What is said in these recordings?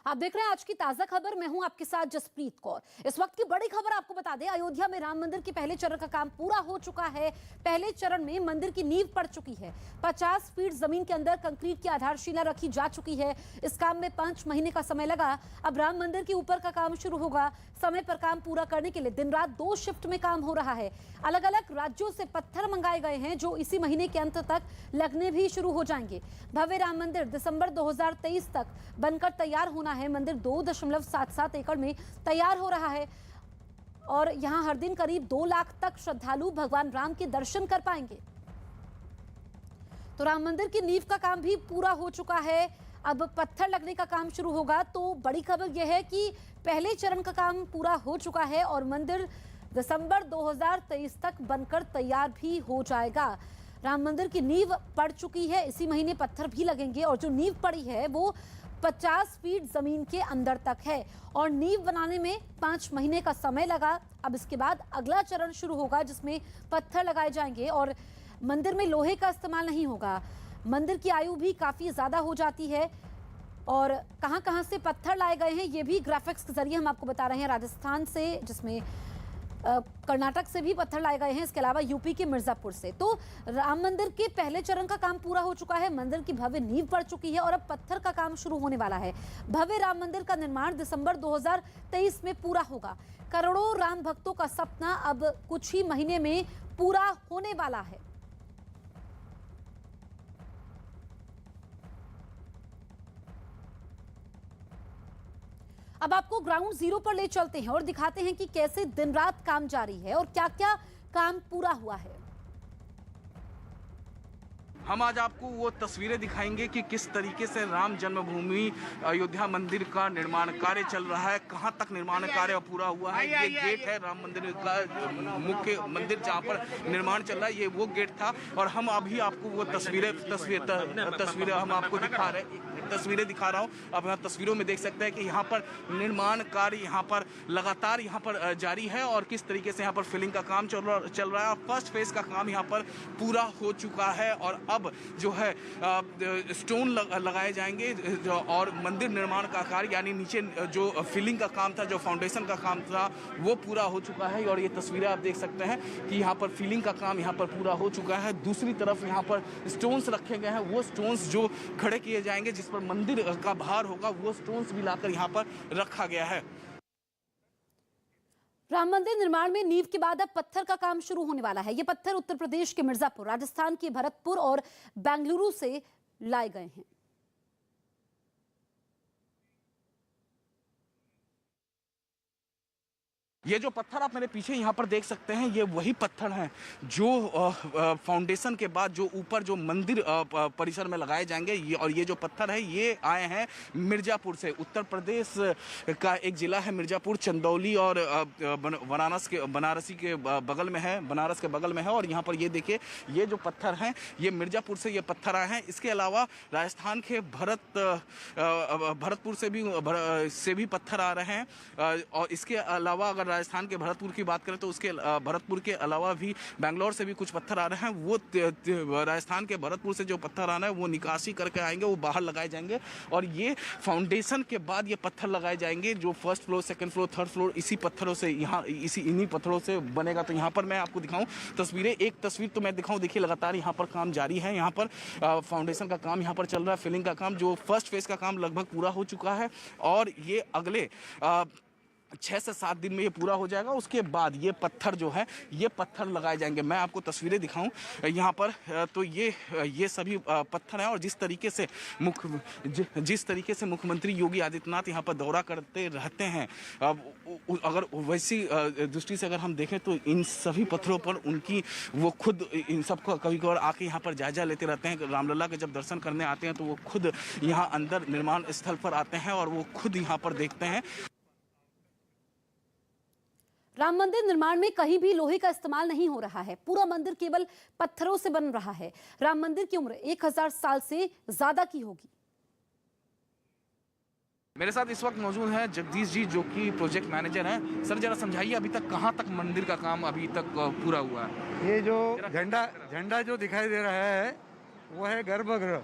आप देख रहे हैं आज की ताजा खबर। मैं हूं आपके साथ जसप्रीत कौर। इस वक्त की बड़ी खबर आपको बता दें, अयोध्या में राम मंदिर के पहले चरण का काम पूरा हो चुका है। पहले चरण में मंदिर की नींव पड़ चुकी है। 50 फीट जमीन के अंदर कंक्रीट की आधारशिला रखी जा चुकी है। इस काम में 5 महीने का समय लगा। अब राम मंदिर के ऊपर का काम शुरू होगा। समय पर काम पूरा करने के लिए दिन रात 2 शिफ्ट में काम हो रहा है। अलग अलग राज्यों से पत्थर मंगाए गए हैं जो इसी महीने के अंत तक लगने भी शुरू हो जाएंगे। भव्य राम मंदिर दिसंबर 2023 तक बनकर तैयार होना है। मंदिर 2.77 एकड़ में तैयार हो रहा है और यहां हर दिन करीब 2 लाख तक श्रद्धालु भगवान राम के दर्शन कर पाएंगे। तो राम मंदिर की नींव का काम भी पूरा हो चुका है। अब पत्थर लगने का काम शुरू होगा। तो बड़ी खबर यह है कि पहले चरण का काम पूरा हो चुका है और मंदिर दिसंबर 2023 तक बनकर तैयार भी हो जाएगा। राम मंदिर की नींव पड़ चुकी है। इसी महीने पत्थर भी लगेंगे और जो नींव पड़ी है वो 50 फीट जमीन के अंदर तक है और नींव बनाने में 5 महीने का समय लगा। अब इसके बाद अगला चरण शुरू होगा जिसमें पत्थर लगाए जाएंगे और मंदिर में लोहे का इस्तेमाल नहीं होगा। मंदिर की आयु भी काफी ज्यादा हो जाती है और कहां-कहां से पत्थर लाए गए हैं ये भी ग्राफिक्स के जरिए हम आपको बता रहे हैं। राजस्थान से, जिसमें कर्नाटक से भी पत्थर लाए गए हैं, इसके अलावा यूपी के मिर्जापुर से। तो राम मंदिर के पहले चरण का काम पूरा हो चुका है। मंदिर की भव्य नींव पड़ चुकी है और अब पत्थर का काम शुरू होने वाला है। भव्य राम मंदिर का निर्माण दिसंबर 2023 में पूरा होगा। करोड़ों राम भक्तों का सपना अब कुछ ही महीने में पूरा होने वाला है। अब आपको ग्राउंड जीरो पर ले चलते हैं और दिखाते हैं कि कैसे दिन रात काम जारी है और क्या क्या काम पूरा हुआ है। हम आज आपको वो तस्वीरें दिखाएंगे कि किस तरीके से राम जन्मभूमि अयोध्या मंदिर का निर्माण कार्य चल रहा है, कहां तक निर्माण कार्य पूरा हुआ है। ये गेट है राम मंदिर का, मुख्य मंदिर जहां पर निर्माण चल रहा है, ये वो गेट था। और हम अभी आपको वो तस्वीरें हम आपको तस्वीरें दिखा रहा हूँ। अब यहाँ तस्वीरों में देख सकते हैं कि यहाँ पर निर्माण कार्य यहाँ पर लगातार यहाँ पर जारी है और किस तरीके से यहाँ पर फिलिंग का काम चल रहा है। फर्स्ट फेज का काम यहाँ पर पूरा हो चुका है और अब जो है स्टोन लगाए जाएंगे और मंदिर निर्माण का कार्य यानी नीचे जो फिलिंग का काम था, जो फाउंडेशन का काम था, वो पूरा हो चुका है। और ये तस्वीरें आप देख सकते हैं कि यहाँ पर फिलिंग का काम यहाँ पर पूरा हो चुका है। दूसरी तरफ यहाँ पर स्टोन्स रखे गए हैं, वो स्टोन्स जो खड़े किए जाएंगे, जिस पर मंदिर का भार होगा, वो स्टोन्स भी लाकर यहाँ पर रखा गया है। राम मंदिर निर्माण में नींव के बाद अब पत्थर का काम शुरू होने वाला है। ये पत्थर उत्तर प्रदेश के मिर्जापुर, राजस्थान के भरतपुर और बेंगलुरु से लाए गए हैं। ये जो पत्थर आप मेरे पीछे यहाँ पर देख सकते हैं, ये वही पत्थर हैं जो फाउंडेशन के बाद जो ऊपर जो मंदिर परिसर में लगाए जाएंगे। और ये जो पत्थर है ये आए हैं मिर्जापुर से। उत्तर प्रदेश का एक जिला है मिर्जापुर, चंदौली और बनारस के बगल में है। और यहाँ पर ये देखिए, ये जो पत्थर हैं ये मिर्जापुर से ये पत्थर आए हैं। इसके अलावा राजस्थान के भरतपुर से भी पत्थर आ रहे हैं। और इसके अलावा अगर राजस्थान के भरतपुर की बात करें तो उसके भरतपुर के अलावा भी बेंगलोर से भी कुछ पत्थर आ रहे हैं। वो राजस्थान के भरतपुर से जो पत्थर आ रहे हैं वो निकासी करके आएंगे, वो बाहर लगाए जाएंगे और ये फाउंडेशन के बाद ये पत्थर लगाए जाएंगे। जो first floor, second floor, third floor इसी पत्थरों से इन्हीं पत्थरों से बनेगा। तो यहाँ पर मैं आपको दिखाऊं तस्वीरें, एक तस्वीर तो मैं दिखाऊं। देखिए लगातार यहाँ पर काम जारी है। यहाँ पर फाउंडेशन का काम यहाँ पर चल रहा है, फिलिंग का काम, जो फर्स्ट फेज का काम लगभग पूरा हो चुका है और ये अगले 6 से 7 दिन में ये पूरा हो जाएगा। उसके बाद ये पत्थर जो है ये पत्थर लगाए जाएंगे। मैं आपको तस्वीरें दिखाऊं यहाँ पर, तो ये सभी पत्थर हैं। और जिस तरीके से मुख्यमंत्री योगी आदित्यनाथ यहाँ पर दौरा करते रहते हैं, अगर वैसी दृष्टि से अगर हम देखें तो इन सभी पत्थरों पर उनकी वो खुद इन सबको कभी कभार आके यहाँ पर जायजा लेते रहते हैं। रामलला के जब दर्शन करने आते हैं तो वो खुद यहाँ अंदर निर्माण स्थल पर आते हैं और वो खुद यहाँ पर देखते हैं। राम मंदिर निर्माण में कहीं भी लोहे का इस्तेमाल नहीं हो रहा है। पूरा मंदिर केवल पत्थरों से बन रहा है। राम मंदिर की उम्र 1000 साल से ज्यादा की होगी। मेरे साथ इस वक्त मौजूद हैं जगदीश जी, जो कि प्रोजेक्ट मैनेजर हैं। सर जरा समझाइए अभी तक कहाँ तक मंदिर का काम अभी तक पूरा हुआ है। ये जो झंडा जो दिखाई दे रहा है वो है गर्भगृह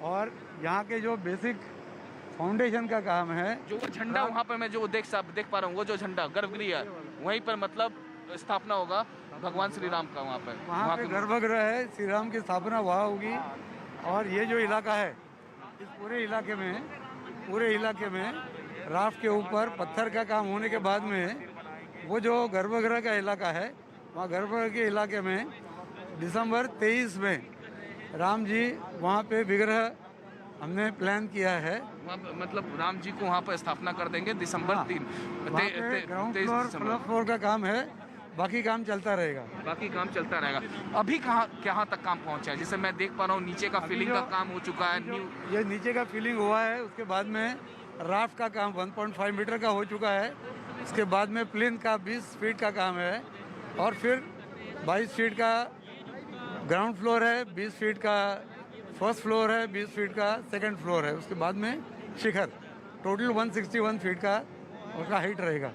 और यहाँ के जो बेसिक फाउंडेशन का काम है। जो वो झंडा वहाँ पे मैं जो देख पा रहा हूँ, वो जो झंडा गर्भगृह है वहीं पर मतलब स्थापना होगा भगवान श्री राम का। वहाँ पे गर्भगृह है, श्री राम की स्थापना वहाँ होगी। और ये जो इलाका है, इस पूरे इलाके में राफ्ट के ऊपर पत्थर का काम होने के बाद में वो जो गर्भगृह का इलाका है, वहाँ गर्भगृह के इलाके में दिसंबर 23 में राम जी वहाँ पे विग्रह हमने प्लान किया है। मतलब राम जी को वहाँ पर स्थापना कर देंगे दिसंबर 3। ग्राउंड फ्लोर का काम है, बाकी काम चलता रहेगा। अभी कहाँ तक काम पहुँचा है? जैसे मैं देख पा रहा हूँ नीचे का फिलिंग का काम हो चुका है। ये नीचे का फिलिंग हुआ है, उसके बाद में राफ्ट का काम 1.5 मीटर का हो चुका है। उसके बाद में प्लेन का 20 फीट का काम है और फिर 22 फीट का ग्राउंड फ्लोर है, 20 फीट का फर्स्ट फ्लोर है, 20 फीट का सेकंड फ्लोर है। उसके बाद में शिखर, टोटल 161 फीट का उसका हाइट रहेगा।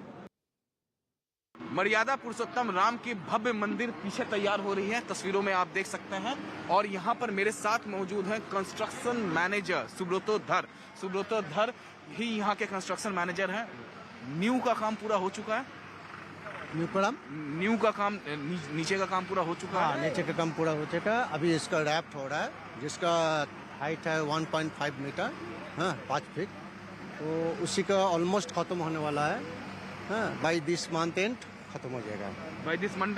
मर्यादा पुरुषोत्तम राम की भव्य मंदिर पीछे तैयार हो रही है, तस्वीरों में आप देख सकते हैं। और यहाँ पर मेरे साथ मौजूद हैं कंस्ट्रक्शन मैनेजर सुब्रतो धर ही यहाँ के कंस्ट्रक्शन मैनेजर हैं। न्यू का काम पूरा हो चुका है। न्यू का काम नीचे का काम पूरा हो चुका है। नीचे का काम पूरा हो चुका है। अभी इसका रैफ्ट हो रहा है, जिसका हाइट है 1.5 मीटर, 5 फीट। तो उसी का ऑलमोस्ट खत्म होने वाला है। बाई दिस मंथ एंड खत्म हो जाएगा। बाई दिस मंथ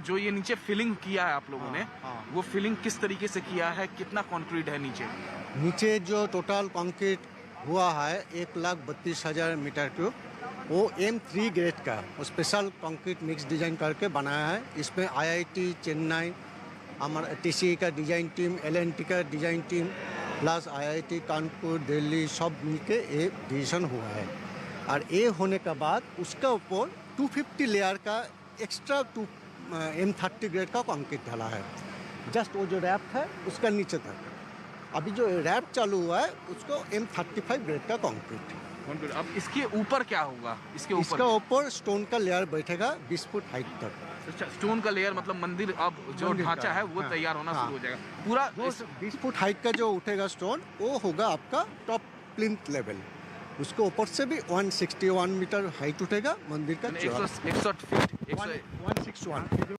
जो ये नीचे फिलिंग किया है आप लोगों ने, वो फिलिंग किस तरीके से किया है? कितना कंक्रीट है नीचे जो टोटल कंक्रीट हुआ है 1,32,000 मीटर क्यूब, वो M3 ग्रेड का स्पेशल कंक्रीट मिक्स डिजाइन करके बनाया है। इसमें IIT चेन्नई, हमारा TCE का डिजाइन टीम, LNT का design team plus IIT Kanpur, Delhi सब मिलके ये डिसीजन हुआ है। और ये होने के बाद उसका ऊपर 250 लेयर का एक्स्ट्रा M30 ग्रेड का कंक्रीट डाला है। जस्ट वो जो रैप है उसका नीचे तक। अभी जो रैप चालू हुआ है उसको M35 ग्रेड का कंक्रीट। अब इसके ऊपर क्या होगा? इसका ऊपर स्टोन का लेयर बैठेगा 20 फुट हाइट तक। अच्छा, स्टोन का लेयर मतलब मंदिर अब जो ढांचा है वो तैयार होना शुरू हो जाएगा पूरा। 20 फुट हाइट का जो उठेगा स्टोन, वो होगा आपका टॉप प्लिंथ लेवल। उसके ऊपर से भी 161 मीटर हाइट उठेगा मंदिर का। 161 फीट 161।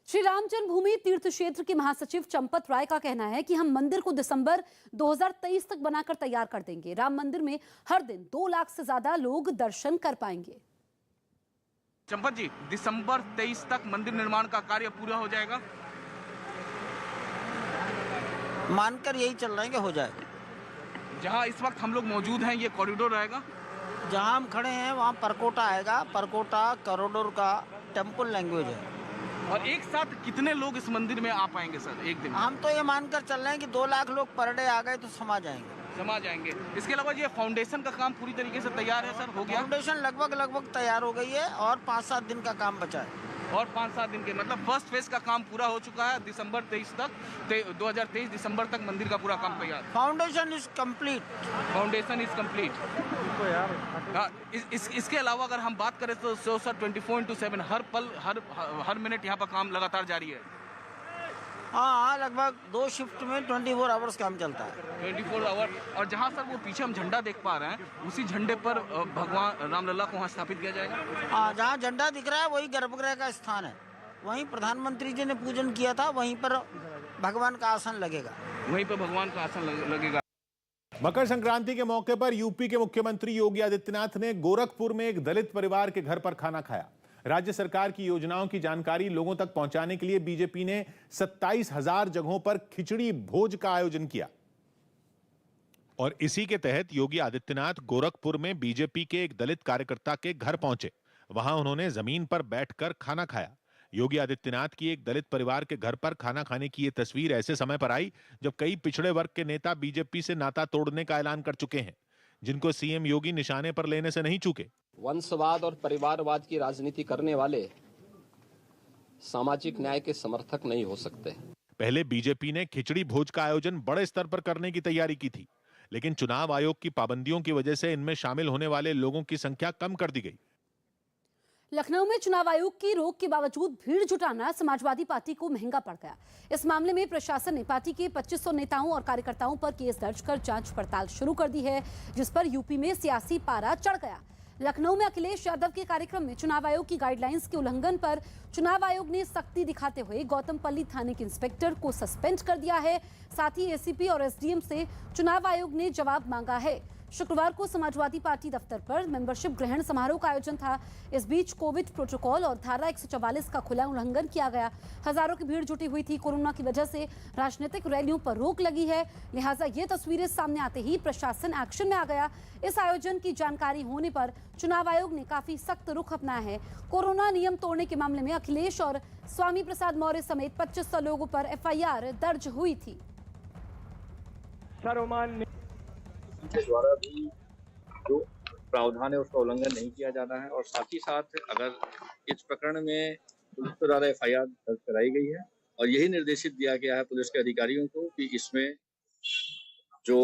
श्री राम जन्मभूमि तीर्थ क्षेत्र के महासचिव चंपत राय का कहना है कि हम मंदिर को दिसंबर 2023 तक बनाकर तैयार कर देंगे। राम मंदिर में हर दिन 2 लाख से ज्यादा लोग दर्शन कर पाएंगे। चंपत जी, दिसंबर 23 तक मंदिर निर्माण का कार्य पूरा हो जाएगा? मानकर यही चल रहे हैं कि हो जाएगा। जहां इस वक्त हम लोग मौजूद हैं, ये कॉरिडोर रहेगा। जहां हम खड़े हैं वहां परकोटा आएगा। परकोटा कॉरिडोर का टेम्पल लैंग्वेज है। और एक साथ कितने लोग इस मंदिर में आ पाएंगे सर एक दिन? हम तो ये मानकर चल रहे हैं कि 2 लाख लोग पर डे आ गए तो समा जाएंगे। इसके अलावा ये फाउंडेशन का काम पूरी तरीके से तैयार है सर? हो गया? फाउंडेशन लगभग तैयार हो गई है और 5-7 दिन का काम बचा है। और 5-7 दिन के मतलब फर्स्ट फेज का काम पूरा हो चुका है। दिसंबर 23 तक 2023 दिसंबर तक मंदिर का पूरा काम तैयार। Foundation is complete. इसके अलावा अगर हम बात करें तो सर 24/7 हर पल हर मिनट यहाँ पर काम लगातार जारी है। हाँ, लगभग 2 शिफ्ट में 24 आवर्स काम चलता है। 24 आवर। और जहाँ सर वो पीछे हम झंडा देख पा रहे हैं, उसी झंडे पर भगवान रामलला को वहाँ स्थापित किया जाएगा। हाँ, जहाँ झंडा दिख रहा है वही गर्भगृह का स्थान है। वहीं प्रधानमंत्री जी ने पूजन किया था, वहीं पर भगवान का आसन लगेगा। लगेगा। मकर संक्रांति के मौके पर यूपी के मुख्यमंत्री योगी आदित्यनाथ ने गोरखपुर में एक दलित परिवार के घर पर खाना खाया। राज्य सरकार की योजनाओं की जानकारी लोगों तक पहुंचाने के लिए बीजेपी ने 27,000 जगहों पर खिचड़ी भोज का आयोजन किया। और इसी के तहत योगी आदित्यनाथ गोरखपुर में बीजेपी के एक दलित कार्यकर्ता के घर पहुंचे। वहां उन्होंने जमीन पर बैठकर खाना खाया। योगी आदित्यनाथ की एक दलित परिवार के घर पर खाना खाने की यह तस्वीर ऐसे समय पर आई जब कई पिछड़े वर्ग के नेता बीजेपी से नाता तोड़ने का ऐलान कर चुके हैं, जिनको सीएम योगी निशाने पर लेने से नहीं चूके। वंशवाद और परिवारवाद की राजनीति करने वाले सामाजिक न्याय के समर्थक नहीं हो सकते। पहले बीजेपी ने खिचड़ी भोज का आयोजन बड़े स्तर पर करने की तैयारी की थी, लेकिन चुनाव आयोग की पाबंदियों की वजह से इनमें शामिल होने वाले लोगों की संख्या कम कर दी गई। लखनऊ में चुनाव आयोग की रोक के बावजूद भीड़ जुटाना समाजवादी पार्टी को महंगा पड़ गया। इस मामले में प्रशासन ने पार्टी के 2500 नेताओं और कार्यकर्ताओं पर केस दर्ज कर जांच पड़ताल शुरू कर दी है, जिस पर यूपी में सियासी पारा चढ़ गया। लखनऊ में अखिलेश यादव के कार्यक्रम में चुनाव आयोग की गाइडलाइंस के उल्लंघन पर चुनाव आयोग ने सख्ती दिखाते हुए गौतमपल्ली थाने के इंस्पेक्टर को सस्पेंड कर दिया है। साथ ही एसीपी और एसडीएम से चुनाव आयोग ने जवाब मांगा है। शुक्रवार को समाजवादी पार्टी दफ्तर पर मेंबरशिप ग्रहण समारोह का आयोजन था। इस बीच कोविड प्रोटोकॉल और धारा 144 का खुला उल्लंघन किया गया। हजारों की भीड़ जुटी हुई थी। कोरोना की वजह से राजनीतिक रैलियों पर रोक लगी है, लिहाजा ये तस्वीरें सामने आते ही प्रशासन एक्शन में आ गया। इस आयोजन की जानकारी होने पर चुनाव आयोग ने काफी सख्त रुख अपनाया है। कोरोना नियम तोड़ने के मामले में अखिलेश और स्वामी प्रसाद मौर्य समेत 2500 लोगों पर एफआईआर दर्ज हुई थी। के द्वारा भी जो प्रावधान है उसका उल्लंघन नहीं किया जाना है, और साथ ही साथ अगर इस प्रकरण में पुलिस के द्वारा एफआईआर दर्ज कराई गई है और यही निर्देशित दिया गया है पुलिस के अधिकारियों को कि इसमें जो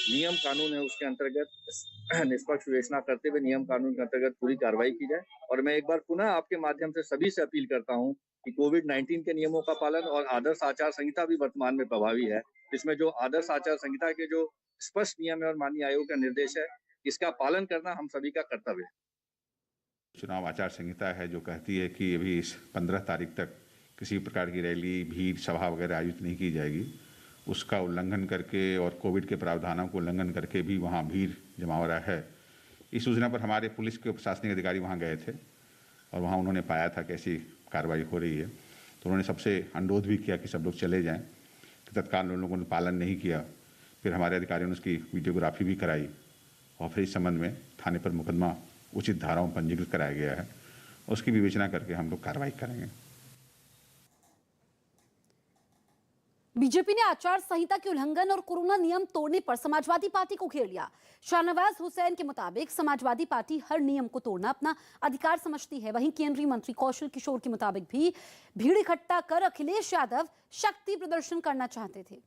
नियम कानून है उसके अंतर्गत निष्पक्ष विवेचना करते हुए नियम कानून के अंतर्गत पूरी कार्रवाई की जाए। और मैं एक बार पुनः आपके माध्यम से सभी से अपील करता हूं कि कोविड-19 के नियमों का पालन और आदर्श आचार संहिता भी वर्तमान में प्रभावी है। इसमें जो आदर्श आचार संहिता के जो स्पष्ट नियम है और माननीय आयोग का निर्देश है, इसका पालन करना हम सभी का कर्तव्य है। चुनाव आचार संहिता है जो कहती है कि अभी इस 15 तारीख तक किसी प्रकार की रैली, भीड़, सभा वगैरह आयोजित नहीं की जाएगी। उसका उल्लंघन करके और कोविड के प्रावधानों को उल्लंघन करके भी वहाँ भीड़ जमा हो रहा है। इस सूचना पर हमारे पुलिस के प्रशासनिक अधिकारी वहाँ गए थे और वहाँ उन्होंने पाया था कि ऐसी कार्रवाई हो रही है, तो उन्होंने सबसे अनुरोध भी किया कि सब लोग चले जाएँ। तत्काल उन लोगों ने पालन नहीं किया। फिर हमारे अधिकारियों ने उसकी वीडियोग्राफी भी कराई और फिर इस संबंध में थाने पर मुकदमा उचित धाराओं पंजीकृत कराया गया है। उसकी विवेचना करके हम लोग कार्रवाई करेंगे। बीजेपी ने आचार संहिता के उल्लंघन और कोरोना नियम तोड़ने पर समाजवादी पार्टी को घेर लिया। शाहनवाज हुसैन के मुताबिक समाजवादी पार्टी हर नियम को तोड़ना अपना अधिकार समझती है। वहीं केंद्रीय मंत्री कौशल किशोर के मुताबिक भी भीड़ इकट्ठा कर अखिलेश यादव शक्ति प्रदर्शन करना चाहते थे।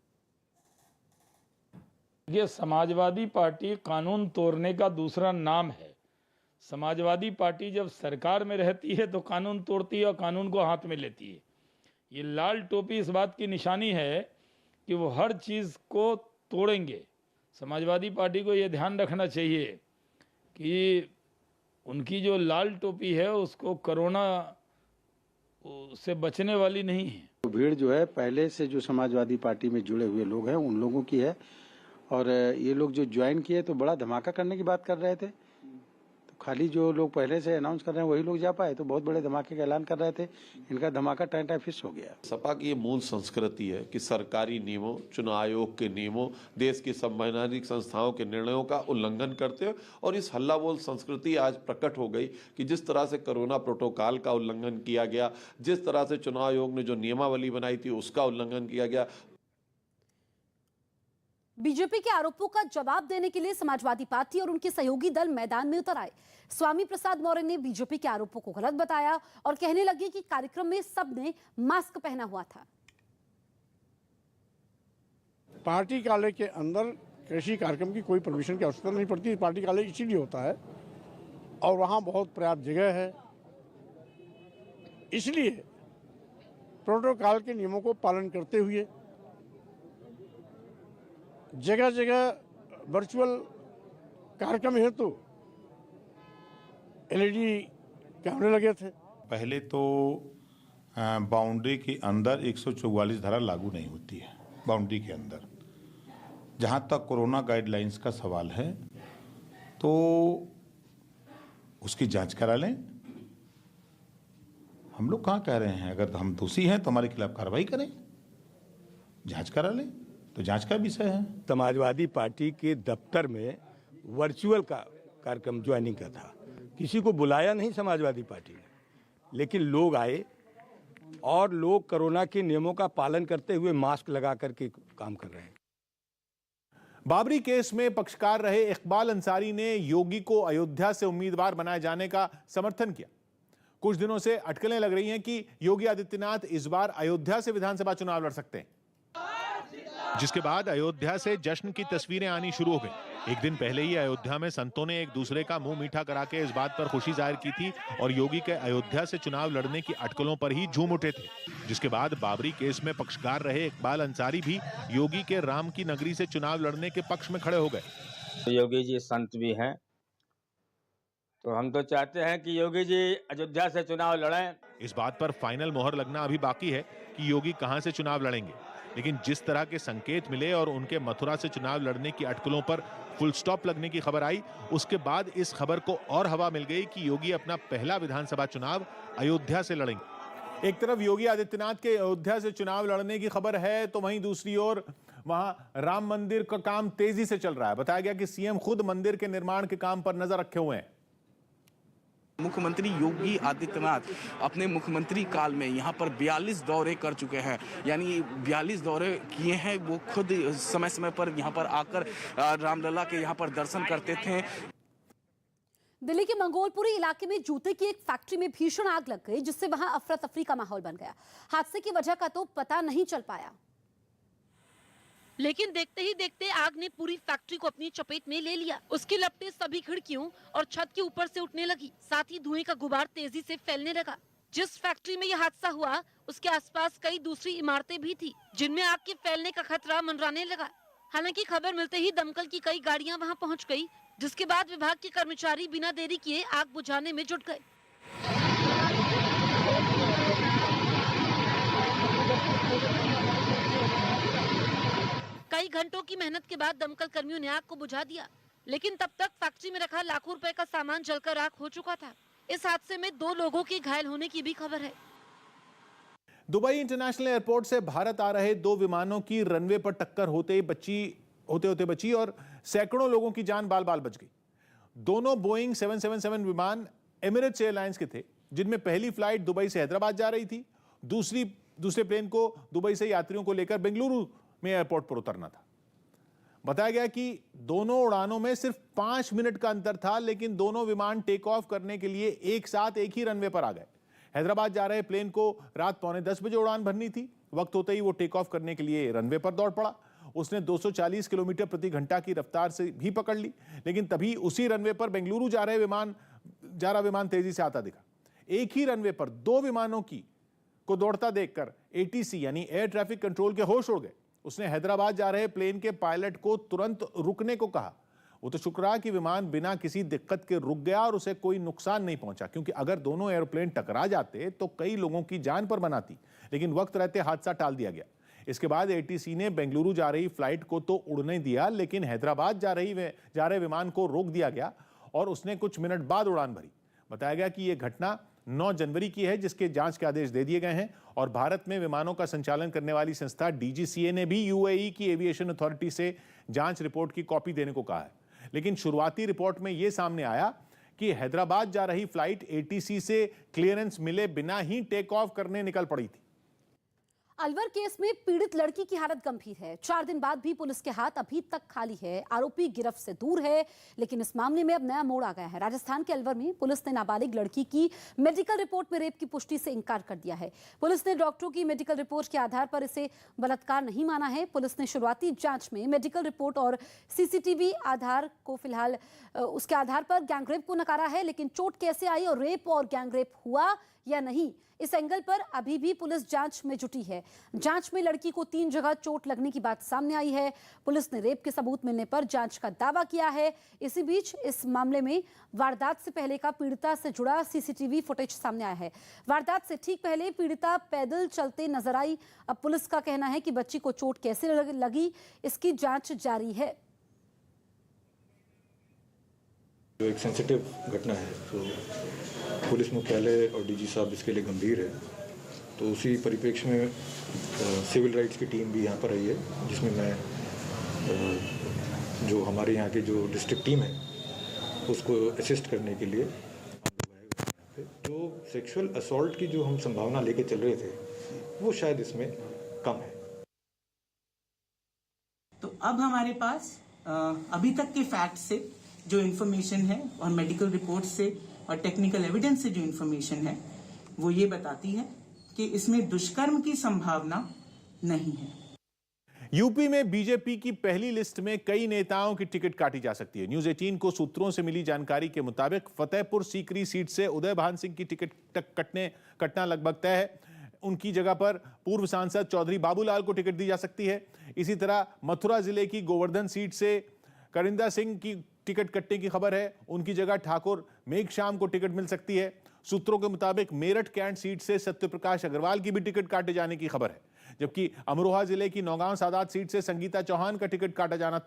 ये समाजवादी पार्टी कानून तोड़ने का दूसरा नाम है। समाजवादी पार्टी जब सरकार में रहती है तो कानून तोड़ती है और कानून को हाथ में लेती है। ये लाल टोपी इस बात की निशानी है कि वो हर चीज़ को तोड़ेंगे। समाजवादी पार्टी को ये ध्यान रखना चाहिए कि उनकी जो लाल टोपी है उसको कोरोना से बचने वाली नहीं है। तो भीड़ जो है पहले से जो समाजवादी पार्टी में जुड़े हुए लोग हैं उन लोगों की है, और ये लोग जो ज्वाइन किए तो बड़ा धमाका करने की बात कर रहे थे। तो खाली जो लोग पहले से अनाउंस कर रहे हैं वही लोग जा पाए, तो बहुत बड़े धमाके का ऐलान कर रहे थे। इनका धमाका टाइम फिक्स हो गया। सपा की ये मूल संस्कृति है कि सरकारी नियमों, चुनाव आयोग के नियमों, देश की संवैधानिक संस्थाओं के निर्णयों का उल्लंघन करते हैं। और इस हल्ला बोल संस्कृति आज प्रकट हो गई कि जिस तरह से कोरोना प्रोटोकॉल का उल्लंघन किया गया, जिस तरह से चुनाव आयोग ने जो नियमावली बनाई थी उसका उल्लंघन किया गया। बीजेपी के आरोपों का जवाब देने के लिए समाजवादी पार्टी और उनके सहयोगी दल मैदान में उतर आए। स्वामी प्रसाद मौर्य ने बीजेपी के आरोपों को गलत बताया और कहने लगे कि कार्यक्रम में सबने मास्क पहना हुआ था। पार्टी कार्यालय के अंदर कृषि कार्यक्रम की कोई परमिशन की आवश्यकता नहीं पड़ती। पार्टी कार्यालय इसीलिए होता है और वहाँ बहुत पर्याप्त जगह है, इसलिए प्रोटोकॉल के नियमों को पालन करते हुए जगह जगह वर्चुअल कार्यक्रम हेतु एलईडी कैमरे लगे थे। पहले तो बाउंड्री के अंदर 144 धारा लागू नहीं होती है। बाउंड्री के अंदर जहाँ तक कोरोना गाइडलाइंस का सवाल है तो उसकी जांच करा लें। हम लोग कहाँ कह रहे हैं, अगर हम दोषी हैं तो हमारे खिलाफ कार्रवाई करें, जांच करा लें, तो जांच का विषय है। समाजवादी पार्टी के दफ्तर में वर्चुअल का कार्यक्रम ज्वाइनिंग का था। किसी को बुलाया नहीं समाजवादी पार्टी ने, लेकिन लोग आए और लोग कोरोना के नियमों का पालन करते हुए मास्क लगा करके काम कर रहे हैं। बाबरी केस में पक्षकार रहे इकबाल अंसारी ने योगी को अयोध्या से उम्मीदवार बनाए जाने का समर्थन किया। कुछ दिनों से अटकलें लग रही हैं कि योगी आदित्यनाथ इस बार अयोध्या से विधानसभा चुनाव लड़ सकते हैं, जिसके बाद अयोध्या से जश्न की तस्वीरें आनी शुरू हो गई। एक दिन पहले ही अयोध्या में संतों ने एक दूसरे का मुंह मीठा करा के इस बात पर खुशी जाहिर की थी और योगी के अयोध्या से चुनाव लड़ने की अटकलों पर ही झूम उठे थे, जिसके बाद बाबरी केस में पक्षकार रहे इकबाल अंसारी भी योगी के राम की नगरी से चुनाव लड़ने के पक्ष में खड़े हो गए। योगी जी संत भी हैं, तो हम तो चाहते हैं कि योगी जी अयोध्या से चुनाव लड़ें। इस बात पर फाइनल मोहर लगना अभी बाकी है कि योगी कहां से चुनाव लड़ेंगे, लेकिन जिस तरह के संकेत मिले और उनके मथुरा से चुनाव लड़ने की अटकलों पर फुल स्टॉप लगने की खबर आई, उसके बाद इस खबर को और हवा मिल गई कि योगी अपना पहला विधानसभा चुनाव अयोध्या से लड़ेंगे। एक तरफ योगी आदित्यनाथ के अयोध्या से चुनाव लड़ने की खबर है, तो वहीं दूसरी ओर वहां राम मंदिर का काम तेजी से चल रहा है। बताया गया कि सीएम खुद मंदिर के निर्माण के काम पर नजर रखे हुए हैं। मुख्यमंत्री योगी आदित्यनाथ अपने मुख्यमंत्री काल में यहाँ पर 42 दौरे कर चुके हैं, यानी 42 दौरे किए हैं। वो खुद समय समय पर यहाँ पर आकर रामलला के यहाँ पर दर्शन करते थे। दिल्ली के मंगोलपुरी इलाके में जूते की एक फैक्ट्री में भीषण आग लग गई, जिससे वहां अफरा तफरी का माहौल बन गया। हादसे की वजह का तो पता नहीं चल पाया, लेकिन देखते ही देखते आग ने पूरी फैक्ट्री को अपनी चपेट में ले लिया। उसकी लपटें सभी खिड़कियों और छत के ऊपर से उठने लगी, साथ ही धुएं का गुबार तेजी से फैलने लगा। जिस फैक्ट्री में यह हादसा हुआ, उसके आसपास कई दूसरी इमारतें भी थी, जिनमें आग के फैलने का खतरा मंडराने लगा। हालांकि खबर मिलते ही दमकल की कई गाड़ियां वहां पहुंच गई, जिसके बाद विभाग के कर्मचारी बिना देरी किए आग बुझाने में जुट गए। कई घंटों की मेहनत के बाद दमकल कर्मियों ने आग को बुझा दिया, लेकिन तब तक फैक्ट्री में रखा लाखों रुपए का सामान जलकर राख हो चुका था। इस हादसे में 2 लोगों के घायल होने की भी खबर है। दुबई इंटरनेशनल एयरपोर्ट से भारत आ रहे 2 विमानों की रनवे पर टक्कर होते बची और सैकड़ों लोगों की जान बाल बाल बच गई। दोनों बोइंग 777 विमान एमिरेट्स एयरलाइंस के थे, जिनमें पहली फ्लाइट दुबई से हैदराबाद जा रही थी। दूसरे प्लेन को दुबई से यात्रियों को लेकर बेंगलुरु में एयरपोर्ट पर उतरना था। बताया गया कि दोनों उड़ानों में सिर्फ 5 मिनट का अंतर था, लेकिन दोनों विमान टेक ऑफ करने के लिए एक साथ एक ही रनवे पर आ गए। हैदराबाद जा रहे प्लेन को रात 9:45 बजे उड़ान भरनी थी। वक्त होते ही वो टेक ऑफ करने के लिए रनवे पर दौड़ पड़ा। उसने 240 किलोमीटर प्रति घंटा की रफ्तार से भी पकड़ ली, लेकिन तभी उसी रनवे पर बेंगलुरु जा रहा विमान तेजी से आता दिखा। एक ही रनवे पर 2 विमानों को दौड़ता देखकर एटीसी यानी एयर ट्रैफिक कंट्रोल के होश उड़ गए। उसने हैदराबाद जा रहे प्लेन के पायलट को तुरंत रुकने को कहा। वो तो शुक्र रहा कि विमान बिना किसी दिक्कत के रुक गया और उसे कोई नुकसान नहीं पहुंचा, क्योंकि अगर दोनों एयरप्लेन टकरा जाते तो कई लोगों की जान पर बनाती। लेकिन वक्त रहते हादसा टाल दिया गया। इसके बाद एटीसी ने बेंगलुरु जा रही फ्लाइट को तो उड़ने दिया, लेकिन हैदराबाद जा रहे विमान को रोक दिया गया और उसने कुछ मिनट बाद उड़ान भरी। बताया गया कि यह घटना 9 जनवरी की है, जिसके जांच के आदेश दे दिए गए हैं और भारत में विमानों का संचालन करने वाली संस्था डीजीसीए ने भी यूएई की एविएशन अथॉरिटी से जांच रिपोर्ट की कॉपी देने को कहा है। लेकिन शुरुआती रिपोर्ट में यह सामने आया कि हैदराबाद जा रही फ्लाइट एटीसी से क्लियरेंस मिले बिना ही टेक ऑफ करने निकल पड़ी थी। अलवर केस में पीड़ित लड़की की हालत गंभीर है। 4 दिन बाद भी पुलिस के हाथ अभी तक खाली है। आरोपी गिरफ्त से दूर है, लेकिन इस मामले में अब नया मोड़ आ गया है। राजस्थान के अलवर में पुलिस ने नाबालिग लड़की की मेडिकल रिपोर्ट में रेप की पुष्टि से इंकार कर दिया है। पुलिस ने डॉक्टरों की मेडिकल रिपोर्ट के आधार पर इसे बलात्कार नहीं माना है। पुलिस ने शुरुआती जांच में मेडिकल रिपोर्ट और सीसीटीवी आधार को फिलहाल उसके आधार पर गैंगरेप को नकारा है, लेकिन चोट कैसे आई और रेप और गैंगरेप हुआ या नहीं, इस एंगल पर अभी भी पुलिस जांच में जुटी है। जांच में लड़की को 3 जगह चोट लगने की बात सामने आई है। पुलिस ने रेप के सबूत मिलने पर जांच का दावा किया है। इसी बीच इस मामले में वारदात से पहले का पीड़िता से जुड़ा सीसीटीवी फुटेज सामने आया है। वारदात से ठीक पहले पीड़िता पैदल चलते नजर आई। अब पुलिस का कहना है कि बच्ची को चोट कैसे लगी, इसकी जांच जारी है। जो एक सेंसिटिव घटना है, तो पुलिस मुख्यालय और डीजी साहब इसके लिए गंभीर है। तो उसी परिप्रेक्ष्य में सिविल राइट्स की टीम भी यहाँ पर आई है, जिसमें मैं जो हमारे यहाँ की जो डिस्ट्रिक्ट टीम है उसको असिस्ट करने के लिए जो सेक्सुअल असॉल्ट की जो हम संभावना लेके चल रहे थे वो शायद इसमें कम है। तो अब हमारे पास अभी तक के फैक्ट से जो इन्फॉर्मेशन है और मेडिकल रिपोर्ट से और टेक्निकल एविडेंस से जो इन्फॉर्मेशन है वो ये बताती है कि इसमें दुष्कर्म की संभावना नहीं है। यूपी में बीजेपी की पहली लिस्ट में कई नेताओं की टिकट काटी जा सकती है। न्यूज 18 को सूत्रों से मिली जानकारी के मुताबिक फतेहपुर सीकरी सीट से उदय भान सिंह की टिकट कटना लगभग तय है। उनकी जगह पर पूर्व सांसद चौधरी बाबूलाल को टिकट दी जा सकती है। इसी तरह मथुरा जिले की गोवर्धन सीट से करिंदा सिंह की टिकट कटने की खबर है। उनकी जगह ठाकुर मेघश्याम को टिकट मिल सकती है। सूत्रों के मुताबिक मेरठ कैंट सीट से सत्यप्रकाश अग्रवाल की भी टिकट काटे जाने की खबर है, जबकि अमरोहा जिले की नौगांव सादात सीट से संगीता चौहान का टिकट काटा जाना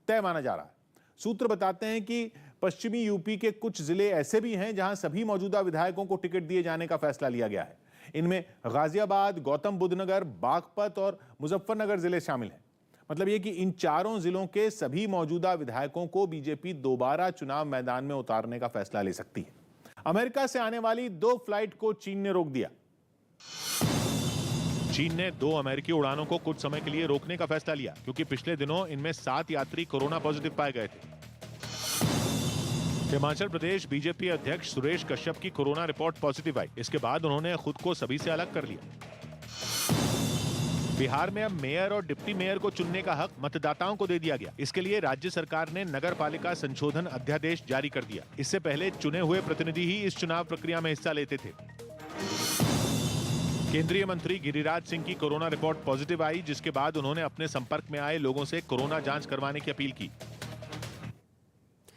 तय माना जा रहा है। सूत्र बताते हैं कि पश्चिमी यूपी के कुछ जिले ऐसे भी हैं जहां सभी मौजूदा विधायकों को टिकट दिए जाने का फैसला लिया गया है। इनमें गाजियाबाद, गौतम बुद्ध नगर, बागपत और मुजफ्फरनगर जिले शामिल हैं। मतलब ये कि इन चारों जिलों के सभी मौजूदा विधायकों को बीजेपी दोबारा चुनाव मैदान में उतारने का फैसला ले सकती है। अमेरिका से आने वाली 2 फ्लाइट को चीन ने रोक दिया। चीन ने 2 अमेरिकी उड़ानों को कुछ समय के लिए रोकने का फैसला लिया, क्योंकि पिछले दिनों इनमें 7 यात्री कोरोना पॉजिटिव पाए गए थे। हिमाचल प्रदेश बीजेपी अध्यक्ष सुरेश कश्यप की कोरोना रिपोर्ट पॉजिटिव आई। इसके बाद उन्होंने खुद को सभी से अलग कर लिया। बिहार में अब मेयर और डिप्टी मेयर को चुनने का हक मतदाताओं को दे दिया गया। इसके लिए राज्य सरकार ने नगर पालिका संशोधन अध्यादेश जारी कर दिया। इससे पहले चुने हुए प्रतिनिधि ही इस चुनाव प्रक्रिया में हिस्सा लेते थे। केंद्रीय मंत्री गिरिराज सिंह की कोरोना रिपोर्ट पॉजिटिव आई, जिसके बाद उन्होंने अपने संपर्क में आए लोगों से कोरोना जांच करवाने की अपील की।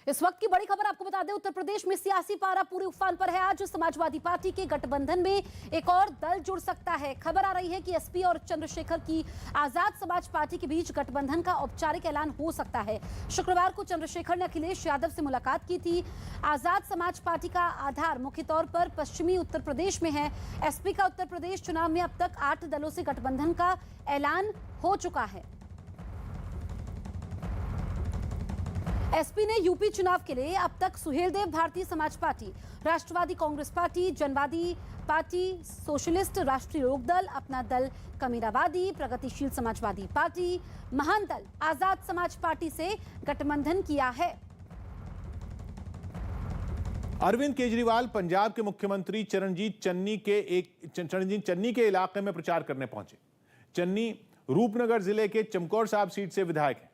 इस वक्त की बड़ी खबर आपको बता दें, उत्तर प्रदेश में सियासी पारा पूरे उफान पर है। आज समाजवादी पार्टी के गठबंधन में एक और दल जुड़ सकता है। खबर आ रही है कि एसपी और चंद्रशेखर की आजाद समाज पार्टी के बीच गठबंधन का औपचारिक ऐलान हो सकता है। शुक्रवार को चंद्रशेखर ने अखिलेश यादव से मुलाकात की थी। आजाद समाज पार्टी का आधार मुख्य तौर पर पश्चिमी उत्तर प्रदेश में है। एसपी का उत्तर प्रदेश चुनाव में अब तक 8 दलों से गठबंधन का ऐलान हो चुका है। एसपी ने यूपी चुनाव के लिए अब तक सुहेलदेव भारतीय समाज पार्टी, राष्ट्रवादी कांग्रेस पार्टी, जनवादी पार्टी, सोशलिस्ट राष्ट्रीय लोकदल, अपना दल कमीरावादी, प्रगतिशील समाजवादी पार्टी, महान दल आजाद समाज पार्टी से गठबंधन किया है। अरविंद केजरीवाल पंजाब के मुख्यमंत्री चरणजीत चन्नी के इलाके में प्रचार करने पहुंचे। चन्नी रूपनगर जिले के चमकौर साहब सीट से विधायक हैं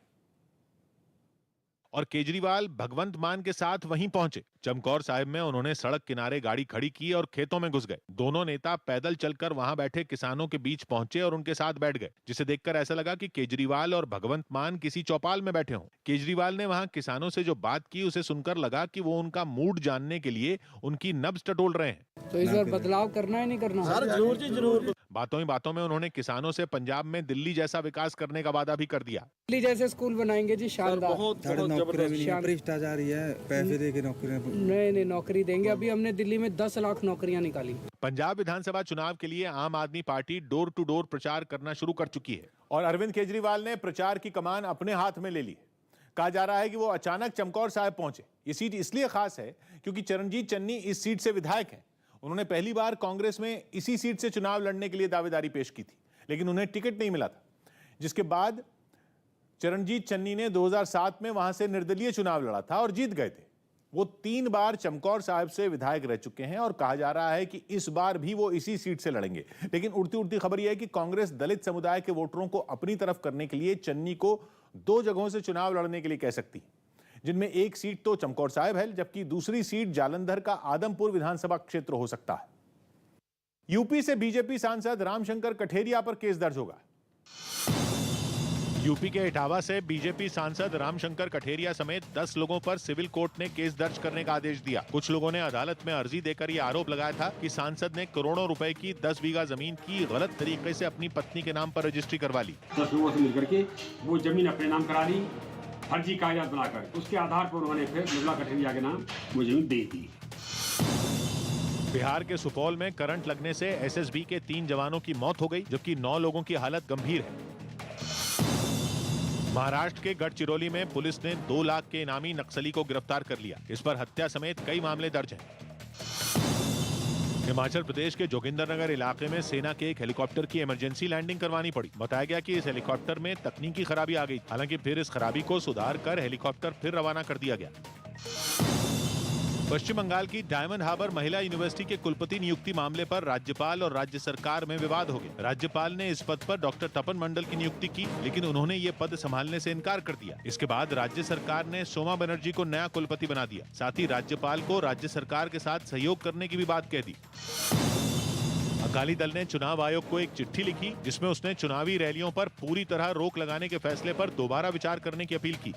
और केजरीवाल भगवंत मान के साथ वहीं पहुंचे। चमकौर साहिब में उन्होंने सड़क किनारे गाड़ी खड़ी की और खेतों में घुस गए। दोनों नेता पैदल चलकर वहां बैठे किसानों के बीच पहुंचे और उनके साथ बैठ गए, जिसे देखकर ऐसा लगा कि केजरीवाल और भगवंत मान किसी चौपाल में बैठे हों। केजरीवाल ने वहां किसानों से जो बात की उसे सुनकर लगा कि वो उनका मूड जानने के लिए उनकी नब्ज टटोल रहे हैं। तो इस बार बदलाव करना है नहीं करना? सर जरूर जी जरूर। बातों ही बातों में उन्होंने किसानों से पंजाब में दिल्ली जैसा विकास करने का वादा भी कर दिया। दिल्ली जैसे स्कूल बनाएंगे जी, शानदार। भ्रष्टाचार ही है, पैसे दे के नौकरियां नहीं नौकरी देंगे। अभी हमने दिल्ली में 10 लाख नौकरियां निकाली। पंजाब विधानसभा चुनाव के लिए आम आदमी पार्टी डोर टू डोर प्रचार करना शुरू कर चुकी है और अरविंद केजरीवाल ने प्रचार की कमान अपने हाथ में ले ली। कहा जा रहा है कि वो अचानक चमकौर साहिब पहुंचे। ये सीट इसलिए खास है क्योंकि चरणजीत चन्नी इस सीट से विधायक हैं। उन्होंने पहली बार कांग्रेस में इसी सीट से चुनाव लड़ने के लिए दावेदारी पेश की थी, लेकिन उन्हें टिकट नहीं मिला था, जिसके बाद चरणजीत चन्नी ने 2007 में वहां से निर्दलीय चुनाव लड़ा था और जीत गए थे। वो 3 बार चमकौर साहिब से विधायक रह चुके हैं और कहा जा रहा है कि इस बार भी वो इसी सीट से लड़ेंगे। लेकिन उड़ती उड़ती खबर यह है कि कांग्रेस दलित समुदाय के वोटरों को अपनी तरफ करने के लिए चन्नी को 2 जगहों से चुनाव लड़ने के लिए कह सकती है, जिनमें एक सीट तो चमकौर साहिब है, जबकि दूसरी सीट जालंधर का आदमपुर विधानसभा क्षेत्र हो सकता है। यूपी से बीजेपी सांसद रामशंकर कठेरिया पर केस दर्ज होगा। यूपी के इटावा से बीजेपी सांसद रामशंकर कठेरिया समेत 10 लोगों पर सिविल कोर्ट ने केस दर्ज करने का आदेश दिया। कुछ लोगों ने अदालत में अर्जी देकर यह आरोप लगाया था कि सांसद ने करोड़ों रुपए की 10 बीघा जमीन की गलत तरीके से अपनी पत्नी के नाम पर रजिस्ट्री करवा ली। 10 लोगों से मिलकर के वो जमीन अपने नाम करा ली, फर्जी कागजात बनाकर। उसके आधार पर उन्होंने फिर मृदुला कठेरिया के नाम वो जमीन दे दी। बिहार के सुपौल में करंट लगने से एसएसबी के 3 जवानों की मौत हो गई, जबकि 9 लोगों की हालत गंभीर है। महाराष्ट्र के गढ़चिरौली में पुलिस ने 2 लाख के इनामी नक्सली को गिरफ्तार कर लिया। इस पर हत्या समेत कई मामले दर्ज हैं। हिमाचल प्रदेश के जोगिंदरनगर इलाके में सेना के एक हेलीकॉप्टर की इमरजेंसी लैंडिंग करवानी पड़ी। बताया गया कि इस हेलीकॉप्टर में तकनीकी खराबी आ गई। हालांकि फिर इस खराबी को सुधार कर हेलीकॉप्टर फिर रवाना कर दिया गया। पश्चिम बंगाल की डायमंड हार्बर महिला यूनिवर्सिटी के कुलपति नियुक्ति मामले पर राज्यपाल और राज्य सरकार में विवाद हो गया। राज्यपाल ने इस पद पर डॉक्टर तपन मंडल की नियुक्ति की, लेकिन उन्होंने ये पद संभालने से इनकार कर दिया। इसके बाद राज्य सरकार ने सोमा बनर्जी को नया कुलपति बना दिया। साथ ही राज्यपाल को राज्य सरकार के साथ सहयोग करने की भी बात कह दी। अकाली दल ने चुनाव आयोग को एक चिट्ठी लिखी, जिसमें उसने चुनावी रैलियों पर पूरी तरह रोक लगाने के फैसले पर दोबारा विचार करने की अपील की।